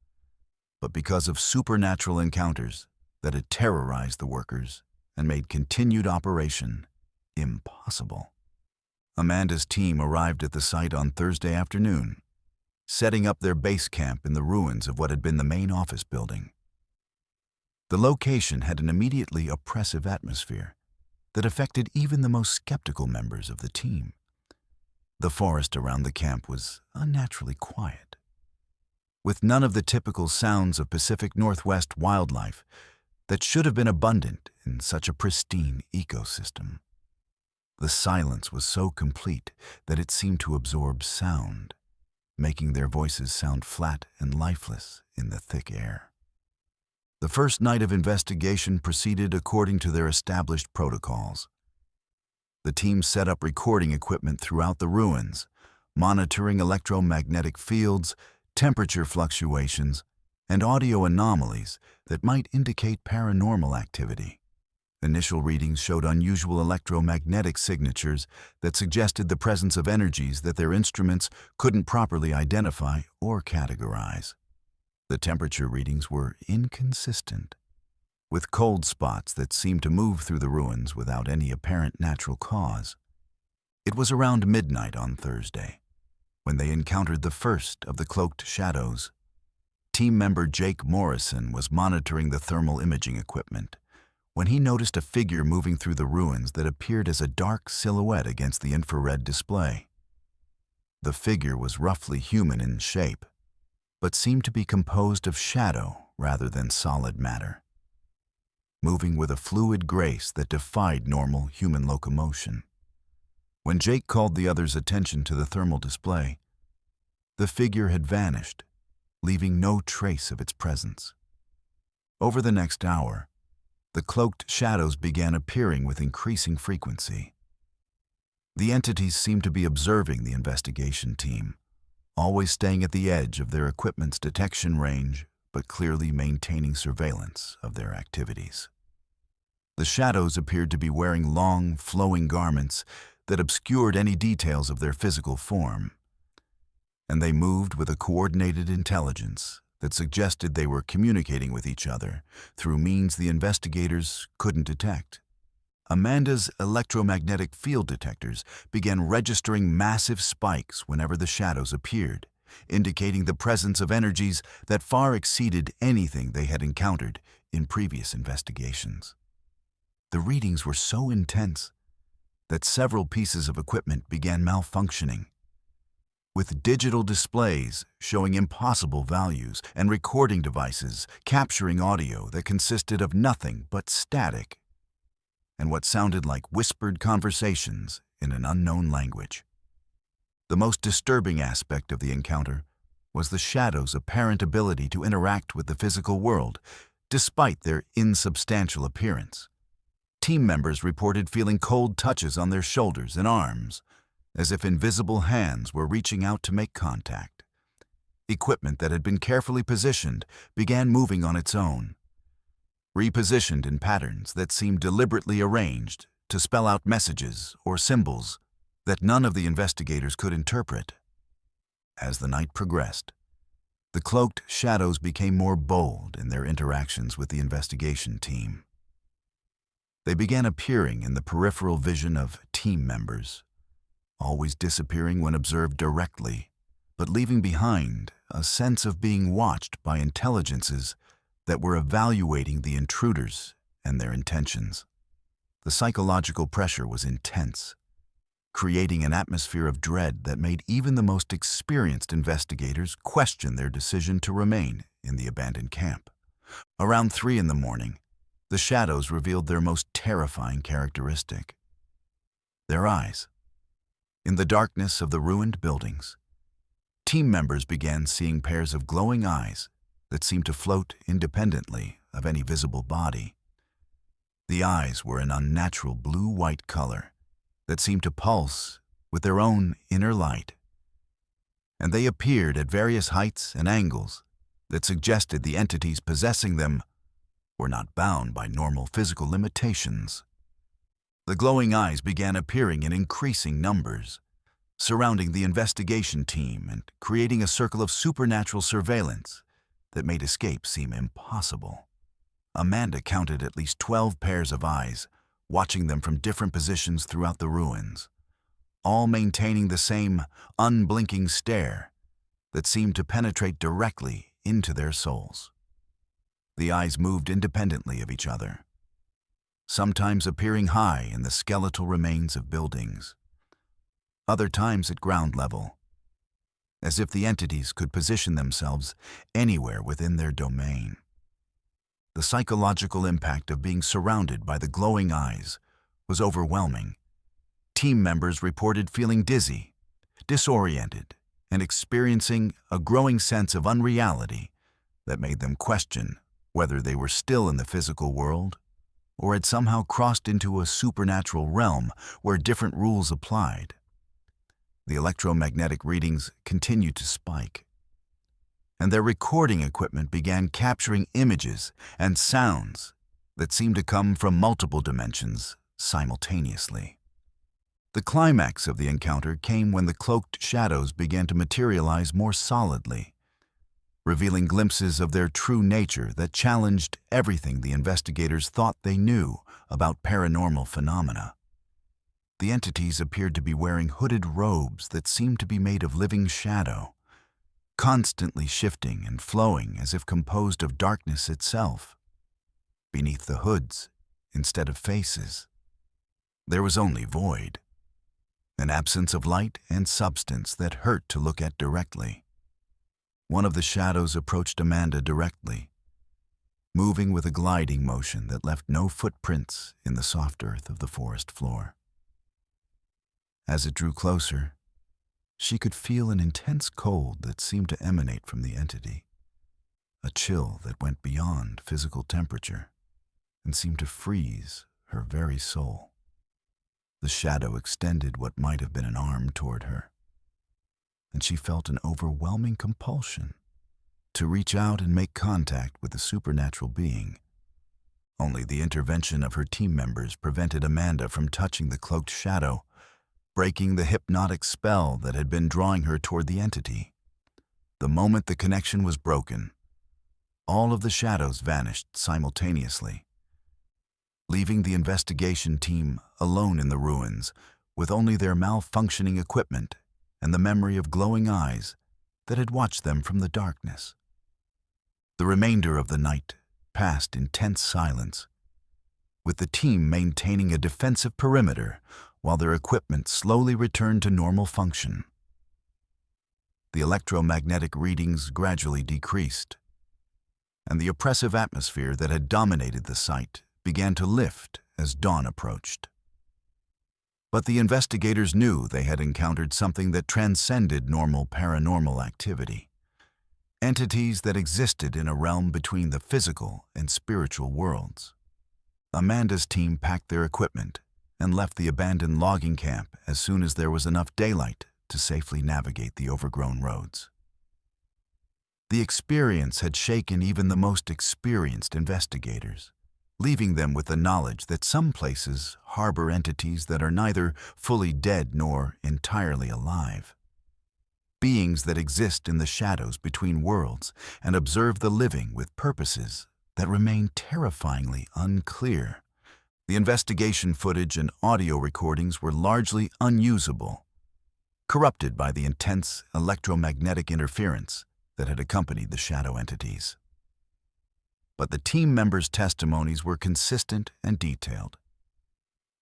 but because of supernatural encounters that had terrorized the workers and made continued operation impossible. Amanda's team arrived at the site on Thursday afternoon, setting up their base camp in the ruins of what had been the main office building. The location had an immediately oppressive atmosphere that affected even the most skeptical members of the team. The forest around the camp was unnaturally quiet, with none of the typical sounds of Pacific Northwest wildlife that should have been abundant in such a pristine ecosystem. The silence was so complete that it seemed to absorb sound, making their voices sound flat and lifeless in the thick air. The first night of investigation proceeded according to their established protocols. The team set up recording equipment throughout the ruins, monitoring electromagnetic fields, temperature fluctuations, and audio anomalies that might indicate paranormal activity. Initial readings showed unusual electromagnetic signatures that suggested the presence of energies that their instruments couldn't properly identify or categorize. The temperature readings were inconsistent, with cold spots that seemed to move through the ruins without any apparent natural cause. It was around midnight on Thursday when they encountered the first of the cloaked shadows. Team member Jake Morrison was monitoring the thermal imaging equipment when he noticed a figure moving through the ruins that appeared as a dark silhouette against the infrared display. The figure was roughly human in shape, but seemed to be composed of shadow rather than solid matter, moving with a fluid grace that defied normal human locomotion. When Jake called the others' attention to the thermal display, the figure had vanished, leaving no trace of its presence. Over the next hour, the cloaked shadows began appearing with increasing frequency. The entities seemed to be observing the investigation team, always staying at the edge of their equipment's detection range, but clearly maintaining surveillance of their activities. The shadows appeared to be wearing long, flowing garments that obscured any details of their physical form, and they moved with a coordinated intelligence that suggested they were communicating with each other through means the investigators couldn't detect. Amanda's electromagnetic field detectors began registering massive spikes whenever the shadows appeared, indicating the presence of energies that far exceeded anything they had encountered in previous investigations. The readings were so intense that several pieces of equipment began malfunctioning, with digital displays showing impossible values and recording devices capturing audio that consisted of nothing but static and what sounded like whispered conversations in an unknown language. The most disturbing aspect of the encounter was the shadows' apparent ability to interact with the physical world, despite their insubstantial appearance. Team members reported feeling cold touches on their shoulders and arms, as if invisible hands were reaching out to make contact. Equipment that had been carefully positioned began moving on its own, repositioned in patterns that seemed deliberately arranged to spell out messages or symbols that none of the investigators could interpret. As the night progressed, the cloaked shadows became more bold in their interactions with the investigation team. They began appearing in the peripheral vision of team members, always disappearing when observed directly, but leaving behind a sense of being watched by intelligences that were evaluating the intruders and their intentions. The psychological pressure was intense, creating an atmosphere of dread that made even the most experienced investigators question their decision to remain in the abandoned camp. Around 3 in the morning, the shadows revealed their most terrifying characteristic: their eyes. In the darkness of the ruined buildings, team members began seeing pairs of glowing eyes that seemed to float independently of any visible body. The eyes were an unnatural blue-white color that seemed to pulse with their own inner light, and they appeared at various heights and angles that suggested the entities possessing them were not bound by normal physical limitations. The glowing eyes began appearing in increasing numbers, surrounding the investigation team and creating a circle of supernatural surveillance that made escape seem impossible. Amanda counted at least 12 pairs of eyes, watching them from different positions throughout the ruins, all maintaining the same unblinking stare that seemed to penetrate directly into their souls. The eyes moved independently of each other, sometimes appearing high in the skeletal remains of buildings, other times at ground level, as if the entities could position themselves anywhere within their domain. The psychological impact of being surrounded by the glowing eyes was overwhelming. Team members reported feeling dizzy, disoriented, and experiencing a growing sense of unreality that made them question whether they were still in the physical world or had somehow crossed into a supernatural realm where different rules applied. The electromagnetic readings continued to spike, and their recording equipment began capturing images and sounds that seemed to come from multiple dimensions simultaneously. The climax of the encounter came when the cloaked shadows began to materialize more solidly, revealing glimpses of their true nature that challenged everything the investigators thought they knew about paranormal phenomena. The entities appeared to be wearing hooded robes that seemed to be made of living shadow, constantly shifting and flowing as if composed of darkness itself. Beneath the hoods, instead of faces, there was only void, an absence of light and substance that hurt to look at directly. One of the shadows approached Amanda directly, moving with a gliding motion that left no footprints in the soft earth of the forest floor. As it drew closer, she could feel an intense cold that seemed to emanate from the entity, a chill that went beyond physical temperature and seemed to freeze her very soul. The shadow extended what might have been an arm toward her, and she felt an overwhelming compulsion to reach out and make contact with the supernatural being. Only the intervention of her team members prevented Amanda from touching the cloaked shadow, breaking the hypnotic spell that had been drawing her toward the entity. The moment the connection was broken, all of the shadows vanished simultaneously, leaving the investigation team alone in the ruins with only their malfunctioning equipment and the memory of glowing eyes that had watched them from the darkness. The remainder of the night passed in tense silence, with the team maintaining a defensive perimeter while their equipment slowly returned to normal function. The electromagnetic readings gradually decreased, and the oppressive atmosphere that had dominated the site began to lift as dawn approached. But the investigators knew they had encountered something that transcended normal paranormal activity, entities that existed in a realm between the physical and spiritual worlds. Amanda's team packed their equipment and left the abandoned logging camp as soon as there was enough daylight to safely navigate the overgrown roads. The experience had shaken even the most experienced investigators, leaving them with the knowledge that some places harbor entities that are neither fully dead nor entirely alive. Beings that exist in the shadows between worlds and observe the living with purposes that remain terrifyingly unclear. The investigation footage and audio recordings were largely unusable, corrupted by the intense electromagnetic interference that had accompanied the shadow entities. But the team members' testimonies were consistent and detailed,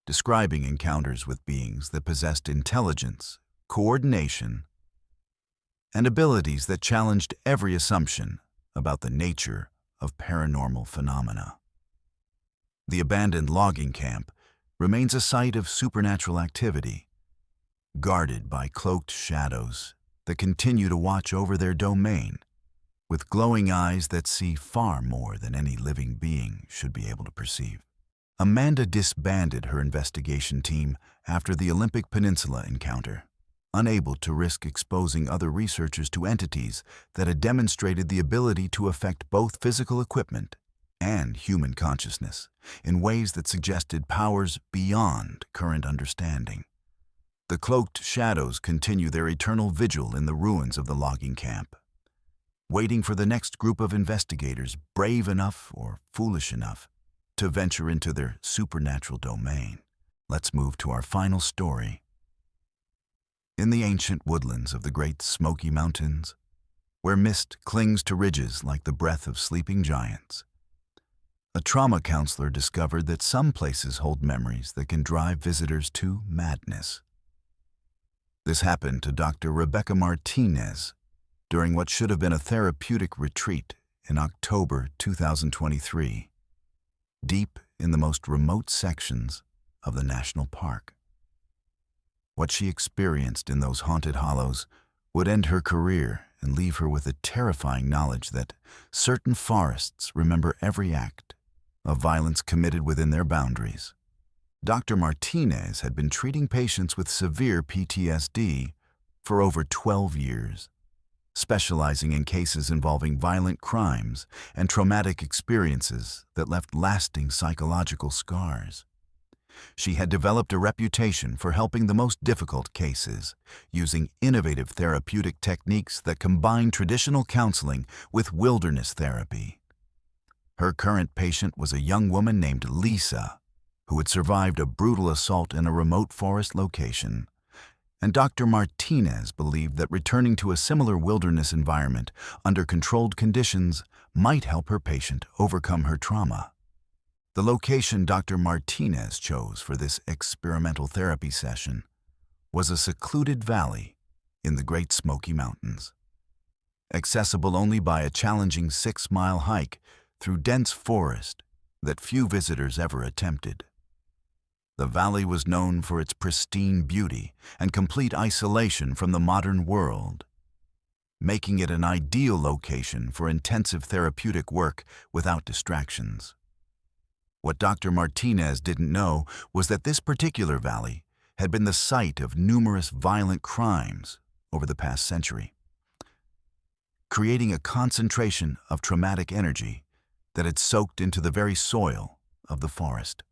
describing encounters with beings that possessed intelligence, coordination, and abilities that challenged every assumption about the nature of paranormal phenomena. The abandoned logging camp remains a site of supernatural activity, guarded by cloaked shadows that continue to watch over their domain, with glowing eyes that see far more than any living being should be able to perceive. Amanda disbanded her investigation team after the Olympic Peninsula encounter, unable to risk exposing other researchers to entities that had demonstrated the ability to affect both physical equipment and human consciousness in ways that suggested powers beyond current understanding. The cloaked shadows continue their eternal vigil in the ruins of the logging camp, waiting for the next group of investigators brave enough or foolish enough to venture into their supernatural domain. Let's move to our final story. In the ancient woodlands of the Great Smoky Mountains, where mist clings to ridges like the breath of sleeping giants, a trauma counselor discovered that some places hold memories that can drive visitors to madness. This happened to Dr. Rebecca Martinez during what should have been a therapeutic retreat in October 2023, deep in the most remote sections of the national park. What she experienced in those haunted hollows would end her career and leave her with a terrifying knowledge that certain forests remember every act of violence committed within their boundaries. Dr. Martinez had been treating patients with severe PTSD for over 12 years, specializing in cases involving violent crimes and traumatic experiences that left lasting psychological scars. She had developed a reputation for helping the most difficult cases, using innovative therapeutic techniques that combine traditional counseling with wilderness therapy. Her current patient was a young woman named Lisa, who had survived a brutal assault in a remote forest location, and Dr. Martinez believed that returning to a similar wilderness environment under controlled conditions might help her patient overcome her trauma. The location Dr. Martinez chose for this experimental therapy session was a secluded valley in the Great Smoky Mountains, accessible only by a challenging 6-mile hike through dense forest that few visitors ever attempted. The valley was known for its pristine beauty and complete isolation from the modern world, making it an ideal location for intensive therapeutic work without distractions. What Dr. Martinez didn't know was that this particular valley had been the site of numerous violent crimes over the past century, creating a concentration of traumatic energy that had soaked into the very soil of the forest.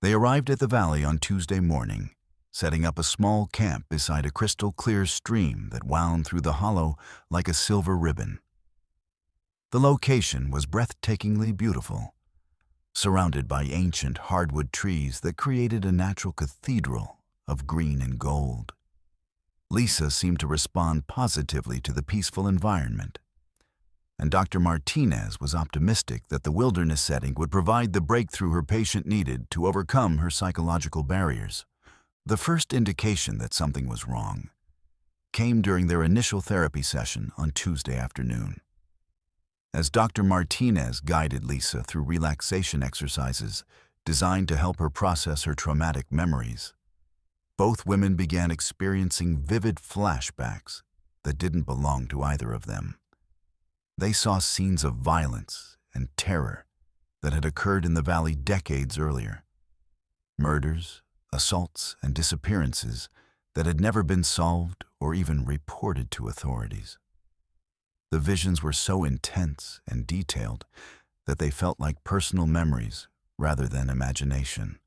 They arrived at the valley on Tuesday morning, setting up a small camp beside a crystal-clear stream that wound through the hollow like a silver ribbon. The location was breathtakingly beautiful, surrounded by ancient hardwood trees that created a natural cathedral of green and gold. Lisa seemed to respond positively to the peaceful environment, and Dr. Martinez was optimistic that the wilderness setting would provide the breakthrough her patient needed to overcome her psychological barriers. The first indication that something was wrong came during their initial therapy session on Tuesday afternoon. As Dr. Martinez guided Lisa through relaxation exercises designed to help her process her traumatic memories, both women began experiencing vivid flashbacks that didn't belong to either of them. They saw scenes of violence and terror that had occurred in the valley decades earlier. Murders, assaults, and disappearances that had never been solved or even reported to authorities. The visions were so intense and detailed that they felt like personal memories rather than imagination.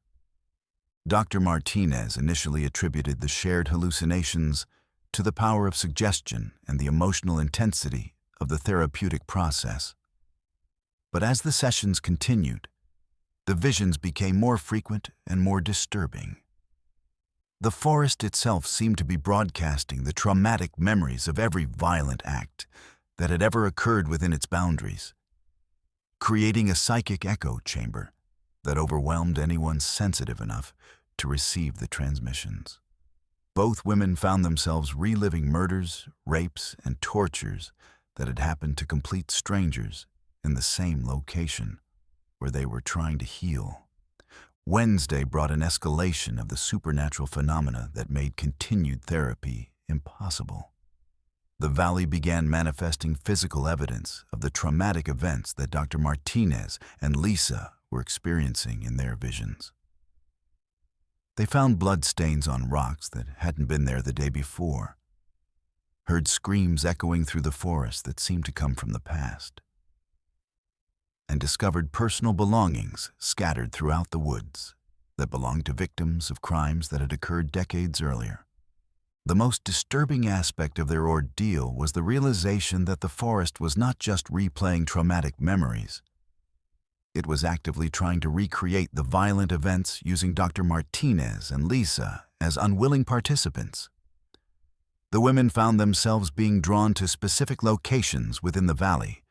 Dr. Martinez initially attributed the shared hallucinations to the power of suggestion and the emotional intensity of the therapeutic process. But as the sessions continued, the visions became more frequent and more disturbing. The forest itself seemed to be broadcasting the traumatic memories of every violent act that had ever occurred within its boundaries, creating a psychic echo chamber that overwhelmed anyone sensitive enough to receive the transmissions. Both women found themselves reliving murders, rapes, and tortures that had happened to complete strangers in the same location where they were trying to heal. Wednesday brought an escalation of the supernatural phenomena that made continued therapy impossible. The valley began manifesting physical evidence of the traumatic events that Dr. Martinez and Lisa were experiencing in their visions. They found blood stains on rocks that hadn't been there the day before, heard screams echoing through the forest that seemed to come from the past, and discovered personal belongings scattered throughout the woods that belonged to victims of crimes that had occurred decades earlier. The most disturbing aspect of their ordeal was the realization that the forest was not just replaying traumatic memories. It was actively trying to recreate the violent events using Dr. Martinez and Lisa as unwilling participants. The women found themselves being drawn to specific locations within the valley,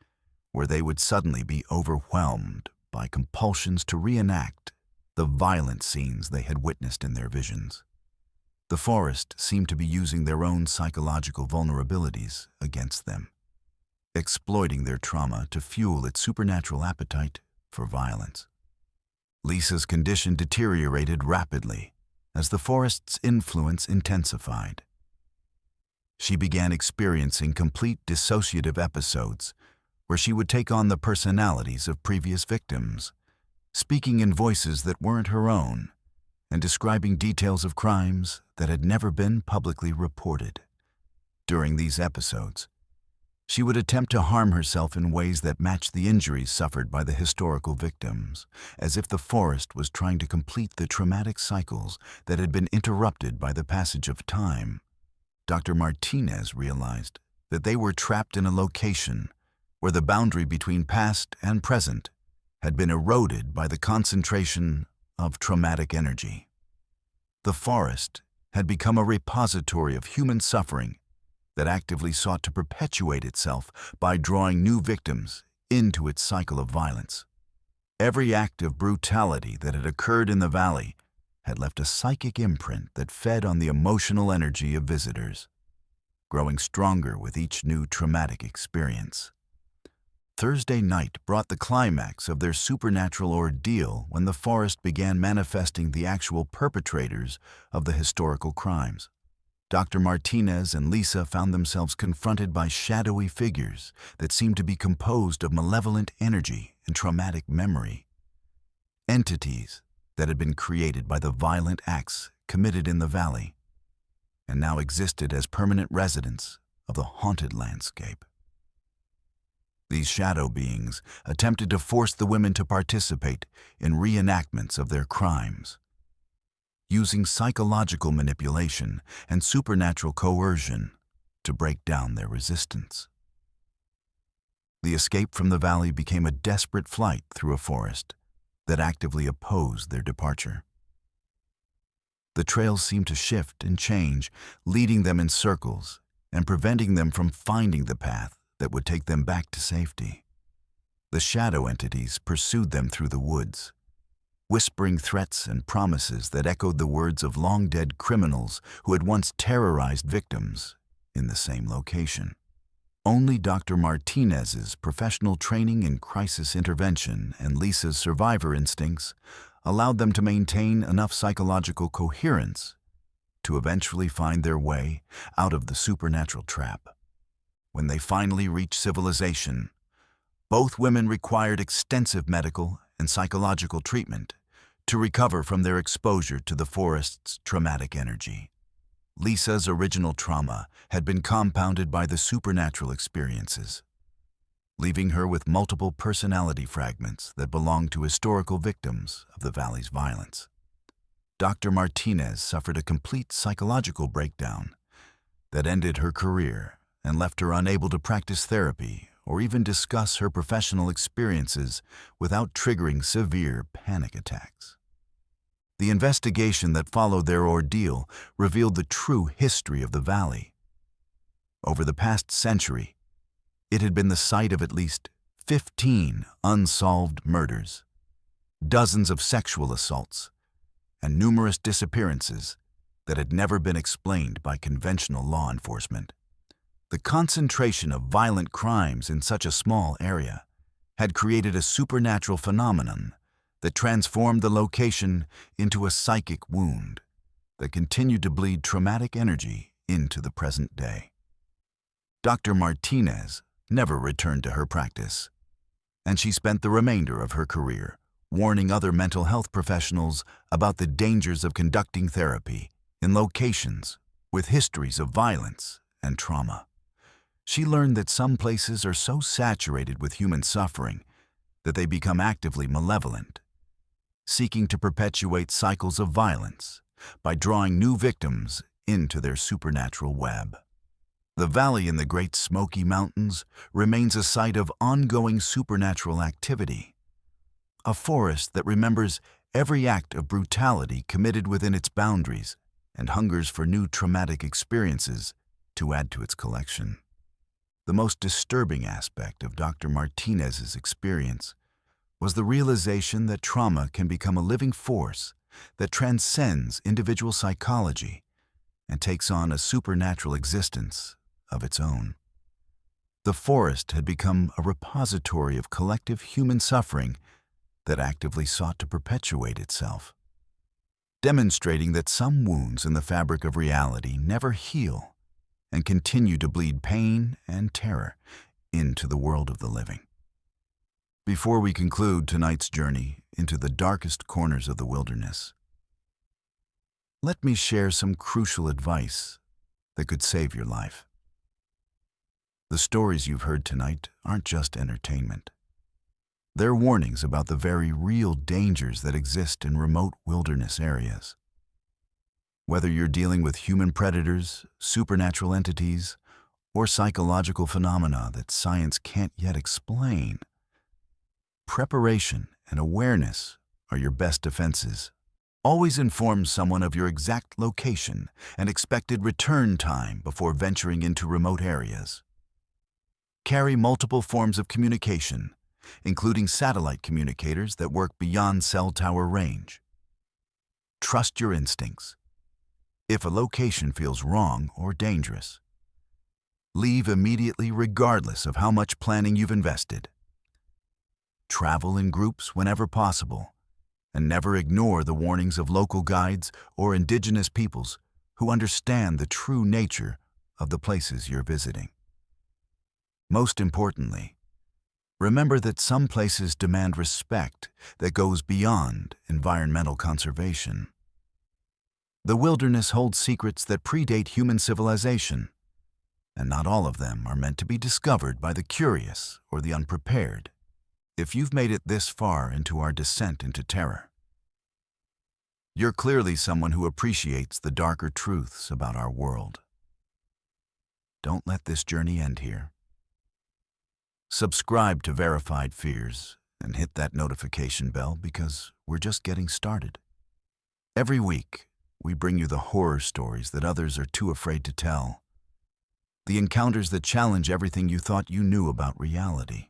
where they would suddenly be overwhelmed by compulsions to reenact the violent scenes they had witnessed in their visions. The forest seemed to be using their own psychological vulnerabilities against them, exploiting their trauma to fuel its supernatural appetite for violence. Lisa's condition deteriorated rapidly as the forest's influence intensified. She began experiencing complete dissociative episodes where she would take on the personalities of previous victims, speaking in voices that weren't her own and describing details of crimes that had never been publicly reported. During these episodes, she would attempt to harm herself in ways that matched the injuries suffered by the historical victims, as if the forest was trying to complete the traumatic cycles that had been interrupted by the passage of time. Dr. Martinez realized that they were trapped in a location where the boundary between past and present had been eroded by the concentration of traumatic energy. The forest had become a repository of human suffering that actively sought to perpetuate itself by drawing new victims into its cycle of violence. Every act of brutality that had occurred in the valley had left a psychic imprint that fed on the emotional energy of visitors, growing stronger with each new traumatic experience. Thursday night brought the climax of their supernatural ordeal when the forest began manifesting the actual perpetrators of the historical crimes. Dr. Martinez and Lisa found themselves confronted by shadowy figures that seemed to be composed of malevolent energy and traumatic memory. Entities that had been created by the violent acts committed in the valley and now existed as permanent residents of the haunted landscape. These shadow beings attempted to force the women to participate in reenactments of their crimes, using psychological manipulation and supernatural coercion to break down their resistance. The escape from the valley became a desperate flight through a forest that actively opposed their departure. The trails seemed to shift and change, leading them in circles and preventing them from finding the path that would take them back to safety. The shadow entities pursued them through the woods, whispering threats and promises that echoed the words of long-dead criminals who had once terrorized victims in the same location. Only Dr. Martinez's professional training in crisis intervention and Lisa's survivor instincts allowed them to maintain enough psychological coherence to eventually find their way out of the supernatural trap. When they finally reached civilization, both women required extensive medical and psychological treatment to recover from their exposure to the forest's traumatic energy. Lisa's original trauma had been compounded by the supernatural experiences, leaving her with multiple personality fragments that belonged to historical victims of the valley's violence. Dr. Martinez suffered a complete psychological breakdown that ended her career and left her unable to practice therapy or even discuss her professional experiences without triggering severe panic attacks. The investigation that followed their ordeal revealed the true history of the valley. Over the past century, it had been the site of at least 15 unsolved murders, dozens of sexual assaults, and numerous disappearances that had never been explained by conventional law enforcement. The concentration of violent crimes in such a small area had created a supernatural phenomenon that transformed the location into a psychic wound that continued to bleed traumatic energy into the present day. Dr. Martinez never returned to her practice, and she spent the remainder of her career warning other mental health professionals about the dangers of conducting therapy in locations with histories of violence and trauma. She learned that some places are so saturated with human suffering that they become actively malevolent, seeking to perpetuate cycles of violence by drawing new victims into their supernatural web. The valley in the Great Smoky Mountains remains a site of ongoing supernatural activity, a forest that remembers every act of brutality committed within its boundaries and hungers for new traumatic experiences to add to its collection. The most disturbing aspect of Dr. Martinez's experience was the realization that trauma can become a living force that transcends individual psychology and takes on a supernatural existence of its own. The forest had become a repository of collective human suffering that actively sought to perpetuate itself, demonstrating that some wounds in the fabric of reality never heal and continue to bleed pain and terror into the world of the living. Before we conclude tonight's journey into the darkest corners of the wilderness, let me share some crucial advice that could save your life. The stories you've heard tonight aren't just entertainment. They're warnings about the very real dangers that exist in remote wilderness areas. Whether you're dealing with human predators, supernatural entities, or psychological phenomena that science can't yet explain, preparation and awareness are your best defenses. Always inform someone of your exact location and expected return time before venturing into remote areas. Carry multiple forms of communication, including satellite communicators that work beyond cell tower range. Trust your instincts. If a location feels wrong or dangerous, leave immediately regardless of how much planning you've invested. Travel in groups whenever possible, and never ignore the warnings of local guides or indigenous peoples who understand the true nature of the places you're visiting. Most importantly, remember that some places demand respect that goes beyond environmental conservation. The wilderness holds secrets that predate human civilization, and not all of them are meant to be discovered by the curious or the unprepared. If you've made it this far into our descent into terror, you're clearly someone who appreciates the darker truths about our world. Don't let this journey end here. Subscribe to Verified Fears and hit that notification bell because we're just getting started. Every week, we bring you the horror stories that others are too afraid to tell, the encounters that challenge everything you thought you knew about reality.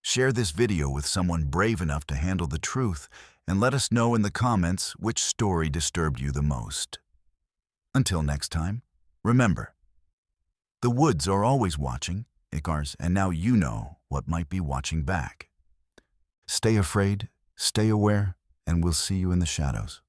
Share this video with someone brave enough to handle the truth and let us know in the comments which story disturbed you the most. Until next time, remember, the woods are always watching, Icars, and now you know what might be watching back. Stay afraid, stay aware, and we'll see you in the shadows.